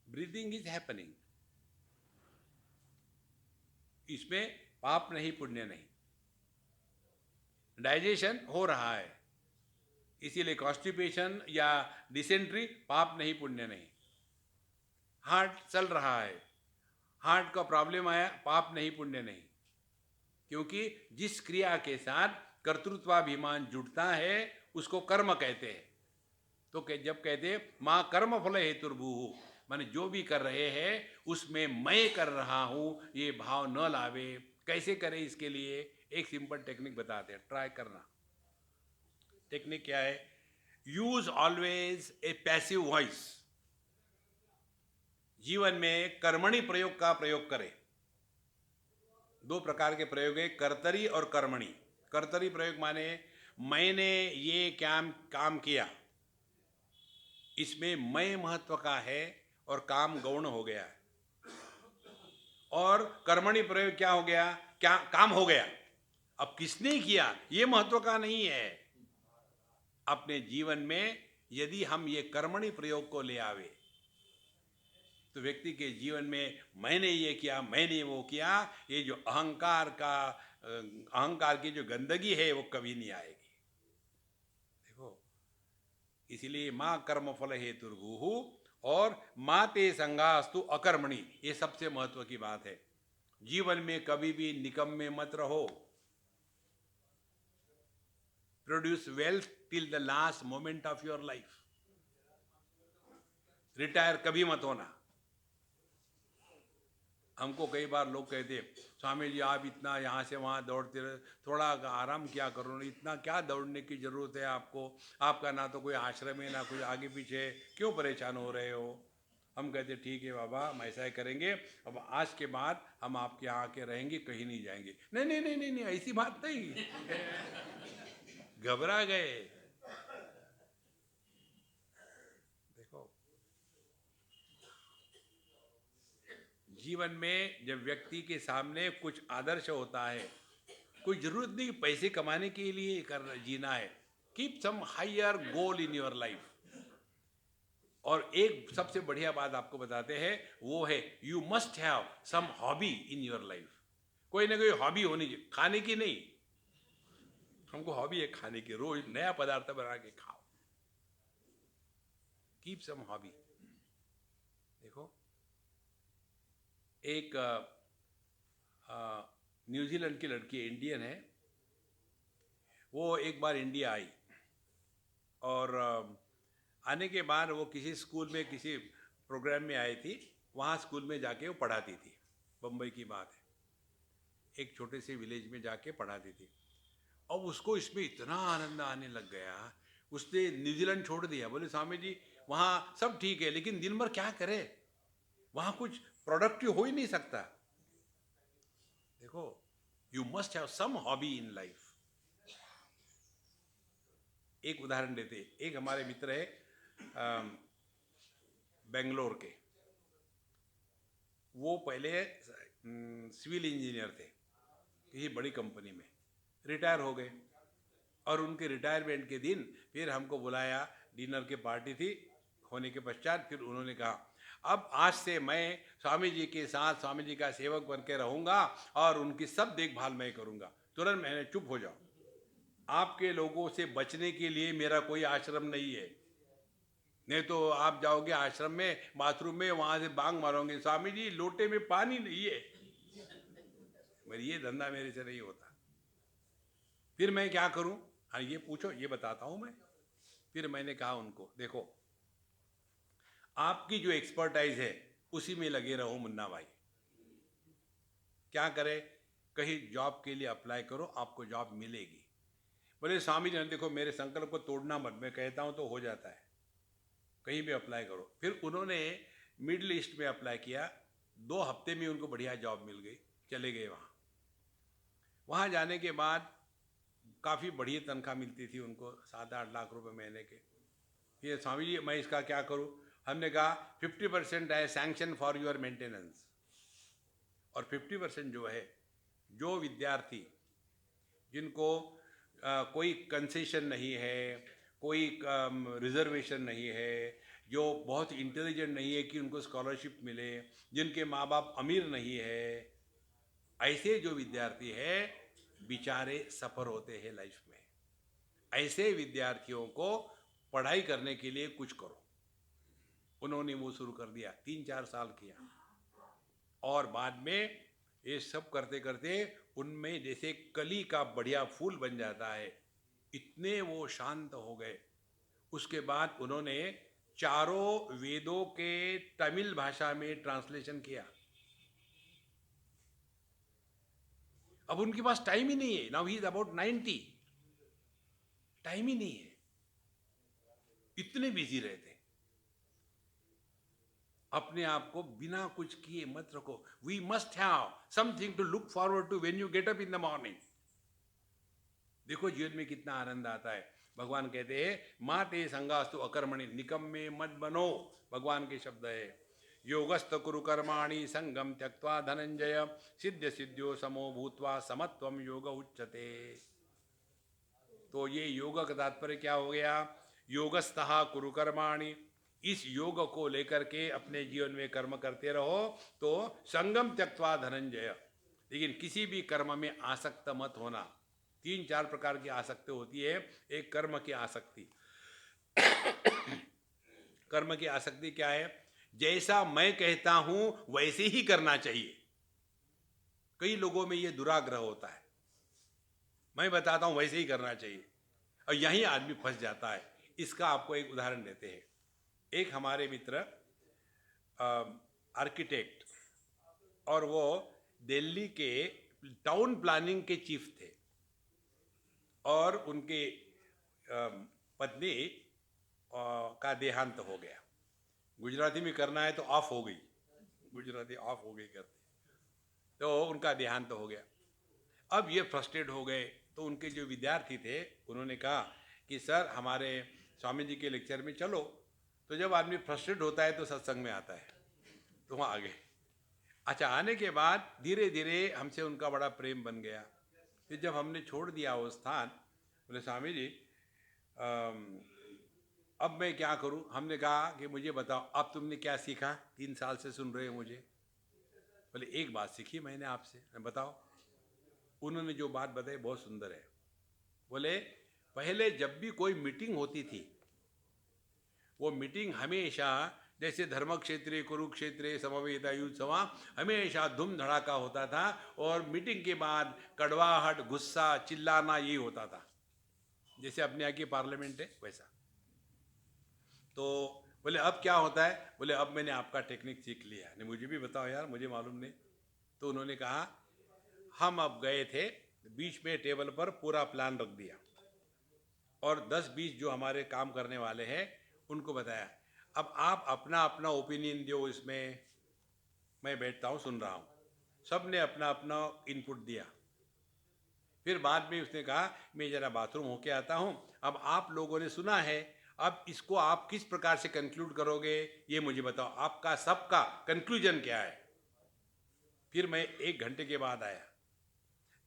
Breathing is happening. इसमें पाप नहीं, पुण्य नहीं। डाइजेशन हो रहा है, इसीलिए कॉन्स्टिपेशन या डिसेंट्री पाप नहीं, पुण्य नहीं। हार्ट चल रहा है, हार्ट का प्रॉब्लम आया, पाप नहीं, पुण्य नहीं। क्योंकि जिस क्रिया के साथ कर्तृत्वाभिमान जुड़ता है उसको कर्म कहते हैं। तो जब कहते हैं माँ कर्म फल हेतुर्भूः, माने जो भी कर रहे हैं उसमें मैं कर रहा हूँ ये भाव न लावे। कैसे करें? इसके लिए एक सिंपल टेक्निक बताते हैं, ट्राई करना। टेक्निक क्या है? Use always a passive voice. जीवन में कर्मणि प्रयोग का प्रयोग करें। दो प्रकार के प्रयोग है, कर्तरी और कर्मणि। कर्तरी प्रयोग माने मैंने ये काम किया, इसमें मैं महत्व का है और काम गौण हो गया। और कर्मणि प्रयोग क्या हो गया? क्या काम हो गया, अब किसने किया ये महत्व का नहीं है। अपने जीवन में यदि हम ये कर्मणि प्रयोग को ले आवे तो व्यक्ति के जीवन में मैंने ये किया, मैंने वो किया, ये जो अहंकार की जो गंदगी है वो कभी नहीं आएगी। देखो, इसीलिए माँ कर्म फल हेतुर्भूः और माते संगास्तु अकर्मणि, ये सबसे महत्व की बात है। जीवन में कभी भी निकम्मे मत रहो। Produce wealth till the last moment of your life. Retire कभी मत होना। हमको कई बार लोग कहते स्वामी जी आप इतना यहाँ से वहाँ दौड़ते रहे, थोड़ा आराम क्या करो, इतना क्या दौड़ने की ज़रूरत है आपको, आपका ना तो कोई आश्रम है ना कोई आगे पीछे, क्यों परेशान हो रहे हो। हम कहते ठीक है बाबा, हम ऐसा ही करेंगे, अब आज के बाद हम आपके यहाँ आके रहेंगे, कहीं नहीं जाएंगे। नहीं नहीं नहीं नहीं, नहीं ऐसी बात नहीं। घबरा गए। देखो, जीवन में जब व्यक्ति के सामने कुछ आदर्श होता है, कोई जरूरत नहीं पैसे कमाने के लिए जीना है। Keep some higher goal in your life. और एक सबसे बढ़िया बात आपको बताते हैं, वो है you must have some hobby in your life. कोई ना कोई हॉबी होनी चाहिए, खाने की नहीं। हमको हॉबी है खाने की, रोज नया पदार्थ बना के खाओ। Keep some hobby. देखो, एक न्यूजीलैंड की लड़की इंडियन है, वो एक बार इंडिया आई और आने के बाद वो किसी स्कूल में किसी प्रोग्राम में आई थी, वहाँ स्कूल में जाके वो पढ़ाती थी। बम्बई की बात है, एक छोटे से विलेज में जाके पढ़ाती थी। और उसको इसमें इतना आनंद आने लग गया, उसने न्यूजीलैंड छोड़ दिया। बोले स्वामी जी वहाँ सब ठीक है लेकिन दिन भर क्या करे, वहाँ कुछ प्रोडक्टिव हो ही नहीं सकता। देखो, you must have some hobby in life. एक उदाहरण देते, एक हमारे मित्र है बेंगलोर के, वो पहले सिविल इंजीनियर थे किसी बड़ी कंपनी में, रिटायर हो गए। और उनके रिटायरमेंट के दिन फिर हमको बुलाया, डिनर की पार्टी थी, होने के पश्चात फिर उन्होंने कहा अब आज से मैं स्वामी जी के साथ स्वामी जी का सेवक बन के रहूँगा और उनकी सब देखभाल मैं करूँगा। तुरंत मैंने चुप हो जाओ, आपके लोगों से बचने के लिए मेरा कोई आश्रम नहीं है, नहीं तो आप जाओगे आश्रम में बाथरूम में, वहाँ से बांग मारोगे स्वामी जी लोटे में पानी नहीं है। मेरी ये धंधा मेरे से नहीं होता। फिर मैं क्या करूँ? हाँ ये पूछो, ये बताता हूँ मैं। फिर मैंने कहा उनको देखो, आपकी जो एक्सपर्टाइज है उसी में लगे रहो मुन्ना भाई। क्या करें, कहीं जॉब के लिए अप्लाई करो, आपको जॉब मिलेगी। बोले स्वामी जी देखो मेरे संकल्प को तोड़ना मत, मैं कहता हूँ तो हो जाता है, कहीं भी अप्लाई करो। फिर उन्होंने मिडिल ईस्ट में अप्लाई किया, 2 हफ्ते में उनको बढ़िया जॉब मिल गई, चले गए वहाँ। वहाँ जाने के बाद काफ़ी बढ़िया तनख्वाह मिलती थी उनको, 7-8 लाख रुपए महीने के। फिर स्वामी जी मैं इसका क्या करूँ? हमने कहा 50% है सैंक्शन फॉर योर मेंटेनेंस, और 50% जो है, जो विद्यार्थी जिनको कोई कंसेशन नहीं है, कोई रिजर्वेशन नहीं है, जो बहुत इंटेलिजेंट नहीं है कि उनको स्कॉलरशिप मिले, जिनके माँ बाप अमीर नहीं है, ऐसे जो विद्यार्थी है बेचारे सफ़र होते हैं लाइफ में। ऐसे विद्यार्थियों को पढ़ाई करने के लिए कुछ करो। उन्होंने वो शुरू कर दिया, 3-4 साल किया, और बाद में ये सब करते करते उनमें जैसे कली का बढ़िया फूल बन जाता है, इतने वो शांत हो गए। उसके बाद उन्होंने चारों वेदों के तमिल भाषा में ट्रांसलेशन किया। अब उनके पास टाइम ही नहीं है, now he is about 90, time ही नहीं है, इतने बिजी रहते हैं। अपने आप को बिना कुछ किए मत रखो। We must have something to look forward to when you get up in the morning. देखो जीवन में कितना आनंद आता है। भगवान कहते हैं माते संगास्तु अकर्मणि, निकम्मे मत बनो, भगवान के शब्द है। योगस्त कुरु कर्माणि संगम त्यक्त्वा धनंजय, सिद्ध सिद्ध्यो समो भूत्वा समत्वम योग उच्यते। तो ये योग का तात्पर्य क्या हो गया? योगस्थः कुरु कर्माणि, इस योग को लेकर के अपने जीवन में कर्म करते रहो तो संगम त्यक्त्वा धनंजय। लेकिन किसी भी कर्म में आसक्त मत होना। 3-4 प्रकार की आसक्ति होती है। एक कर्म की आसक्ति। कर्म की आसक्ति क्या है? जैसा मैं कहता हूं वैसे ही करना चाहिए। कई लोगों में ये दुराग्रह होता है, मैं बताता हूं वैसे ही करना चाहिए, और यहीं आदमी फंस जाता है। इसका आपको एक उदाहरण देते हैं। एक हमारे मित्र आर्किटेक्ट, और वो दिल्ली के टाउन प्लानिंग के चीफ थे, और उनके पत्नी का देहांत हो गया। गुजराती में करना है तो ऑफ हो गई, गुजराती ऑफ हो गई करते, तो उनका देहांत हो गया। अब ये फ्रस्ट्रेट हो गए, तो उनके जो विद्यार्थी थे उन्होंने कहा कि सर हमारे स्वामी जी के लेक्चर में चलो। तो जब आदमी फ्रस्ट्रेट होता है तो सत्संग में आता है, तो वहाँ आ गए। अच्छा, आने के बाद धीरे धीरे हमसे उनका बड़ा प्रेम बन गया। फिर जब हमने छोड़ दिया वो स्थान, बोले स्वामी जी अब मैं क्या करूं? हमने कहा कि मुझे बताओ अब तुमने क्या सीखा, 3 साल से सुन रहे हो मुझे। बोले एक बात सीखी मैंने आपसे। बताओ। उन्होंने जो बात बताई बहुत सुंदर है। बोले पहले जब भी कोई मीटिंग होती थी, वो मीटिंग हमेशा जैसे धर्म क्षेत्रे कुरुक्षेत्रे समवेतायुत्सवा, हमेशा धूम धड़ाका होता था, और मीटिंग के बाद कड़वाहट, गुस्सा, चिल्लाना यही होता था, जैसे अपने यहाँ की पार्लियामेंट है वैसा। तो बोले अब क्या होता है? बोले अब मैंने आपका टेक्निक सीख लिया है। मुझे भी बताओ यार, मुझे मालूम नहीं। तो उन्होंने कहा हम अब गए थे, बीच में टेबल पर पूरा प्लान रख दिया, और 10-20 जो हमारे काम करने वाले हैं उनको बताया अब आप अपना अपना ओपिनियन दो इसमें, मैं बैठता हूँ सुन रहा हूँ। सब ने अपना अपना इनपुट दिया। फिर बाद में उसने कहा मैं ज़रा बाथरूम होके आता हूँ, अब आप लोगों ने सुना है, अब इसको आप किस प्रकार से कंक्लूड करोगे ये मुझे बताओ, आपका सबका कंक्लूजन क्या है। फिर मैं 1 घंटे के बाद आया,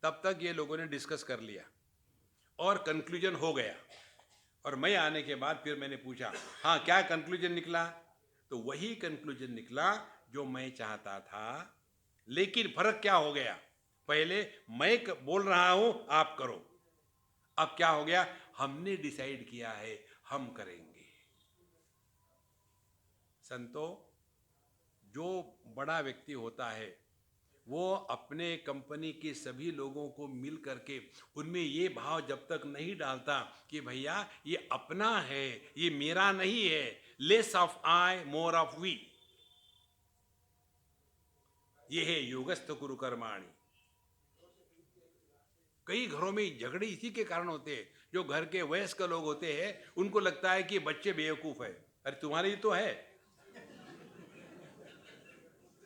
तब तक ये लोगों ने डिस्कस कर लिया और कंक्लूजन हो गया। और मैं आने के बाद फिर मैंने पूछा हाँ क्या कंक्लूजन निकला? तो वही कंक्लूजन निकला जो मैं चाहता था, लेकिन फर्क क्या हो गया? पहले मैं बोल रहा हूं आप करो, अब क्या हो गया? हमने डिसाइड किया है, हम करेंगे। संतो, जो बड़ा व्यक्ति होता है वो अपने कंपनी के सभी लोगों को मिल करके उनमें ये भाव जब तक नहीं डालता कि भैया ये अपना है, ये मेरा नहीं है, less of I more of we, ये है योगस्थ कुरु कर्माणि। कई घरों में झगड़े इसी के कारण होते हैं। जो घर के वयस्क लोग होते हैं उनको लगता है कि बच्चे बेवकूफ है। अरे तुम्हारे लिए तो है,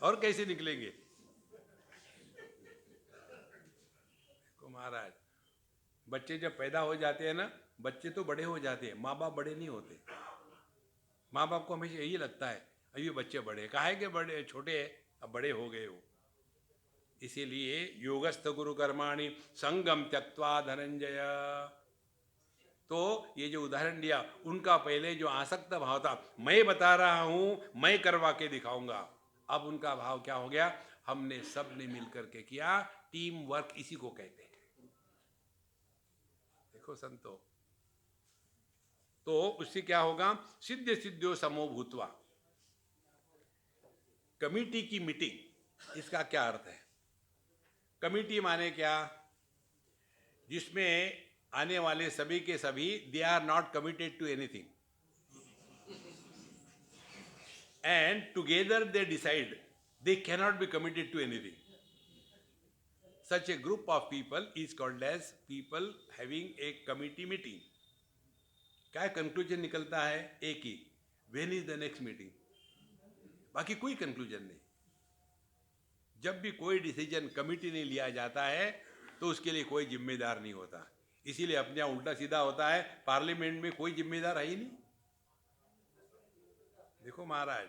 और कैसे निकलेंगे? देखो महाराज, बच्चे जब पैदा हो जाते हैं ना, बच्चे तो बड़े हो जाते हैं, माँ बाप बड़े नहीं होते। माँ बाप को हमेशा यही लगता है अभी बच्चे बड़े, काहे के बड़े, छोटे हैं, अब बड़े हो गए हो। इसीलिए योगस्थ गुरु कर्माणि संगम त्यक्त्वा धनंजय। तो ये जो उदाहरण दिया, उनका पहले जो आसक्त भाव था, मैं बता रहा हूं, मैं करवा के दिखाऊंगा, अब उनका भाव क्या हो गया? हमने सब ने मिलकर के किया। टीम वर्क इसी को कहते हैं। देखो संतो, तो उससे क्या होगा? सिद्ध सिद्ध्यो समो भूत्वा। कमिटी की मीटिंग, इसका क्या अर्थ है? कमिटी माने क्या? जिसमें आने वाले सभी के सभी they are not committed to anything, and together they decide they cannot be committed to anything. Such a group of people is called as people having a committee meeting. क्या कंक्लूजन निकलता है? एक ही, when is the next meeting, बाकी कोई conclusion नहीं। जब भी कोई डिसीजन कमिटी नहीं लिया जाता है तो उसके लिए कोई जिम्मेदार नहीं होता। इसीलिए अपने यहाँ उल्टा सीधा होता है, पार्लियामेंट में कोई जिम्मेदार है ही नहीं। देखो महाराज,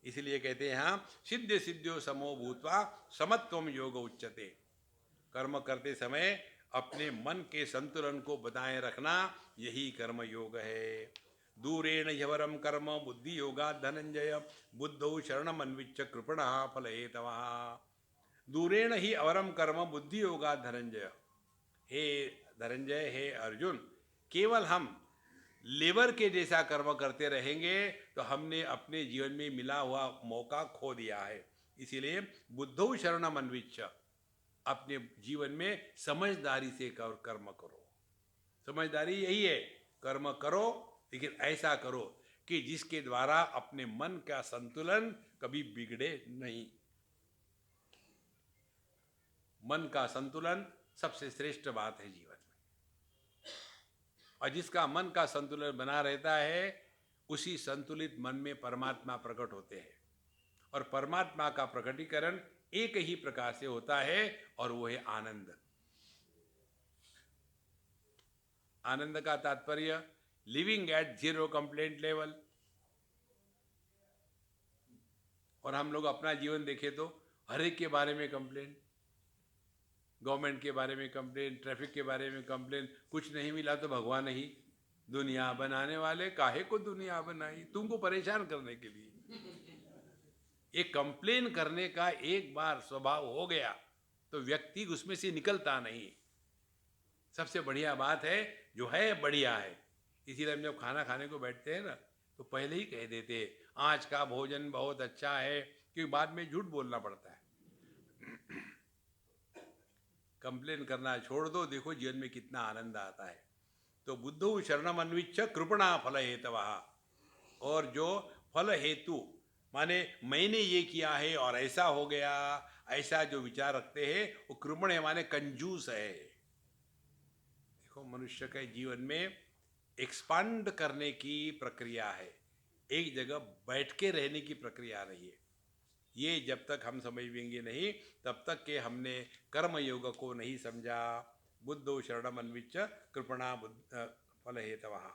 इसलिए कहते हैं हाँ, सिद्ध सिद्ध्यो समो भूत्वा समत्वम योग उच्यते। कर्म करते समय अपने मन के संतुलन को बनाए रखना, यही कर्म योग है। दूरेण ह्यवरम कर्म बुद्धि योगा धनंजय, बुद्धौ शरणम अन्विच्छ कृपणः फलहेतवः। दूरेण ही अवरम कर्म बुद्धि योगा धनंजय। हे धनंजय, हे अर्जुन, केवल हम लेबर के जैसा कर्म करते रहेंगे तो हमने अपने जीवन में मिला हुआ मौका खो दिया है। इसीलिए बुद्धौ शरणम अन्विच्छ, अपने जीवन में समझदारी से कर्म करो। समझदारी यही है, कर्म करो लेकिन ऐसा करो कि जिसके द्वारा अपने मन का संतुलन कभी बिगड़े नहीं। मन का संतुलन सबसे श्रेष्ठ बात है जीवन में, और जिसका मन का संतुलन बना रहता है उसी संतुलित मन में परमात्मा प्रकट होते हैं। और परमात्मा का प्रकटीकरण एक ही प्रकार से होता है, और वो है आनंद। आनंद का तात्पर्य living at zero complaint level. और हम लोग अपना जीवन देखें तो हर एक के बारे में कंप्लेंट, गवर्नमेंट के बारे में कंप्लेंट, ट्रैफिक के बारे में कंप्लेंट, कुछ नहीं मिला तो भगवान ही, दुनिया बनाने वाले काहे को दुनिया बनाई, तुमको परेशान करने के लिए। ये कंप्लेन करने का एक बार स्वभाव हो गया तो व्यक्ति उसमें से निकलता नहीं। सबसे बढ़िया बात है जो है बढ़िया है। इसीलिए हम जब खाना खाने को बैठते हैं ना तो पहले ही कह देते हैं आज का भोजन बहुत अच्छा है, क्योंकि बाद में झूठ बोलना पड़ता है। कंप्लेन करना छोड़ दो, देखो जीवन में कितना आनंद आता है। तो बुद्धौ शरणम अन्विच्छ कृपणा फल हेतवः। और जो फल हेतु माने मैंने ये किया है और ऐसा हो गया, ऐसा जो विचार रखते हैं वो कृपण है, माने कंजूस है। देखो मनुष्य के जीवन में एक्सपांड करने की प्रक्रिया है, एक जगह बैठ के रहने की प्रक्रिया नहीं है। ये जब तक हम समझेंगे नहीं तब तक के हमने कर्म योग को नहीं समझा। बुद्धौ शरणम अन्विच्छ कृपणा फल हेतवः।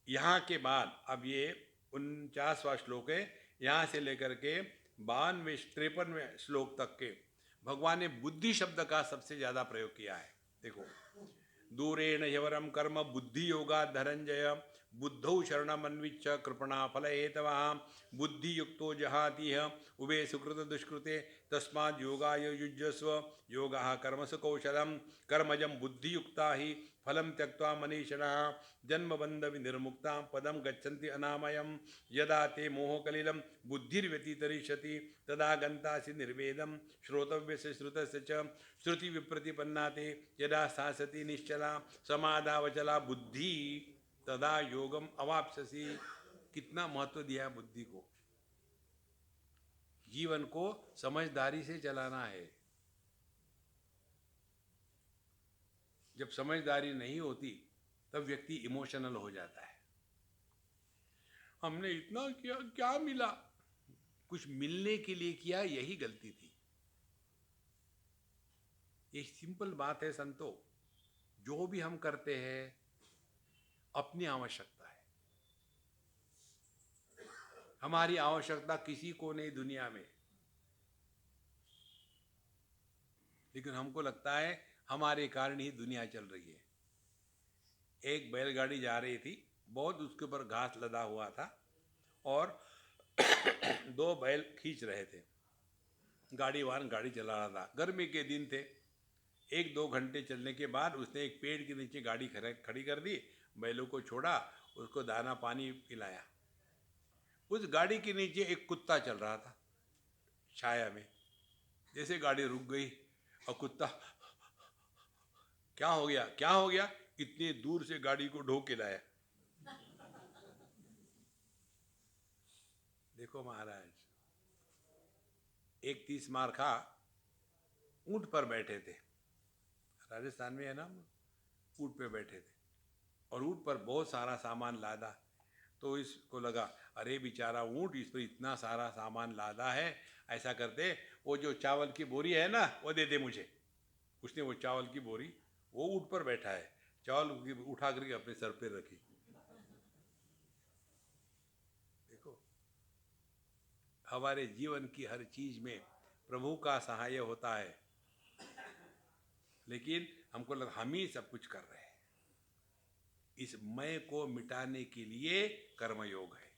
यहाँ के बाद अब ये 49वां श्लोक है, यहाँ से लेकर के 52वें 53वें श्लोक तक के भगवान ने बुद्धि शब्द का सबसे ज़्यादा प्रयोग किया है। देखो, दूरेण ह्यवरम कर्म बुद्धि योगा धनंजय, बुद्धौ शरणम अन्विच्छ कृपणा फल हेतवः, बुद्धि युक्तो जहातिह उभे सुकृत दुष्कृते तस्माद् योगाय युज्यस्व, योगः कर्मसु कौशलम कर्मजं बुद्धि युक्ता ही फलम त्यक्त्वा मनीषिणः जन्मबन्धविनिर्मुक्तां पदं गच्छन्ति अनामयं यदा ते मोहकलिलं बुद्धिर्व्यतितरिष्यति तदा गन्तासि निर्वेदं श्रोतव्यस्य श्रुतस्य च श्रुतिविप्रतिपन्ना ते यदा सासति निश्चला समादावचला बुद्धि तदा योगम अवाप्स्यसि। कितना महत्व दिया बुद्धि को। जीवन को समझदारी से चलाना है। जब समझदारी नहीं होती तब व्यक्ति इमोशनल हो जाता है। हमने इतना किया, क्या मिला? कुछ मिलने के लिए किया, यही गलती थी। ये सिंपल बात है संतो, जो भी हम करते हैं अपनी आवश्यकता है। हमारी आवश्यकता किसी को नहीं दुनिया में, लेकिन हमको लगता है हमारे कारण ही दुनिया चल रही है। एक बैलगाड़ी जा रही थी, बहुत उसके ऊपर घास लदा हुआ था और दो बैल खींच रहे थे। गाड़ीवान गाड़ी चला रहा था, गर्मी के दिन थे। 1-2 घंटे चलने के बाद उसने एक पेड़ के नीचे गाड़ी खड़ी कर दी, बैलों को छोड़ा, उसको दाना पानी पिलाया। उस गाड़ी के नीचे एक कुत्ता चल रहा था छाया में। जैसे गाड़ी रुक गई और कुत्ता, क्या हो गया, क्या हो गया, इतनी दूर से गाड़ी को ढो के लाया। देखो महाराज, एक 30 मार खा ऊंट पर बैठे थे, राजस्थान में है ना, ऊंट पे बैठे थे और ऊंट पर बहुत सारा सामान लादा। तो इसको लगा, अरे बेचारा ऊंट, इस पर इतना सारा सामान लादा है, ऐसा करते वो जो चावल की बोरी है ना वो दे दे मुझे। उसने वो चावल की बोरी, वो ऊंट पर बैठा है, चावल उठा करके अपने सर पे रखी। देखो, हमारे जीवन की हर चीज में प्रभु का सहाय होता है, लेकिन हमको लगा हम ही सब कुछ कर रहे हैं। इस मैं को मिटाने के लिए कर्मयोग है।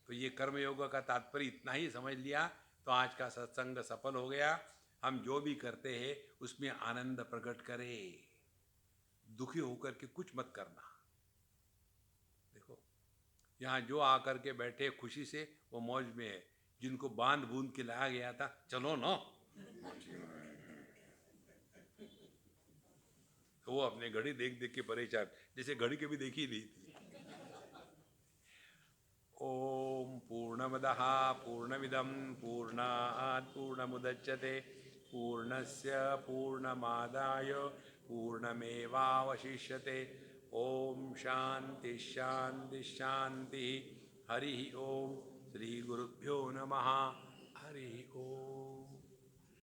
तो ये कर्मयोग का तात्पर्य इतना ही समझ लिया तो आज का सत्संग सफल हो गया। हम जो भी करते हैं उसमें आनंद प्रकट करें, दुखी होकर के कुछ मत करना। देखो, यहाँ जो आकर के बैठे खुशी से, वो मौज में है। जिनको बांध बूंद के लाया गया था, चलो ना, तो वो अपने घड़ी देख देख के परेशान, जैसे घड़ी कभी देखी नहीं थी। ओम पूर्णमदः पूर्णमिदं पूर्णात् पूर्णमुदच्यते पूर्णस्य पूर्णमादाय पूर्णमेवावशिष्यते। ओम शांति शांति शांति। हरि ओम। श्री गुरुभ्यो नमः। हरि ओम।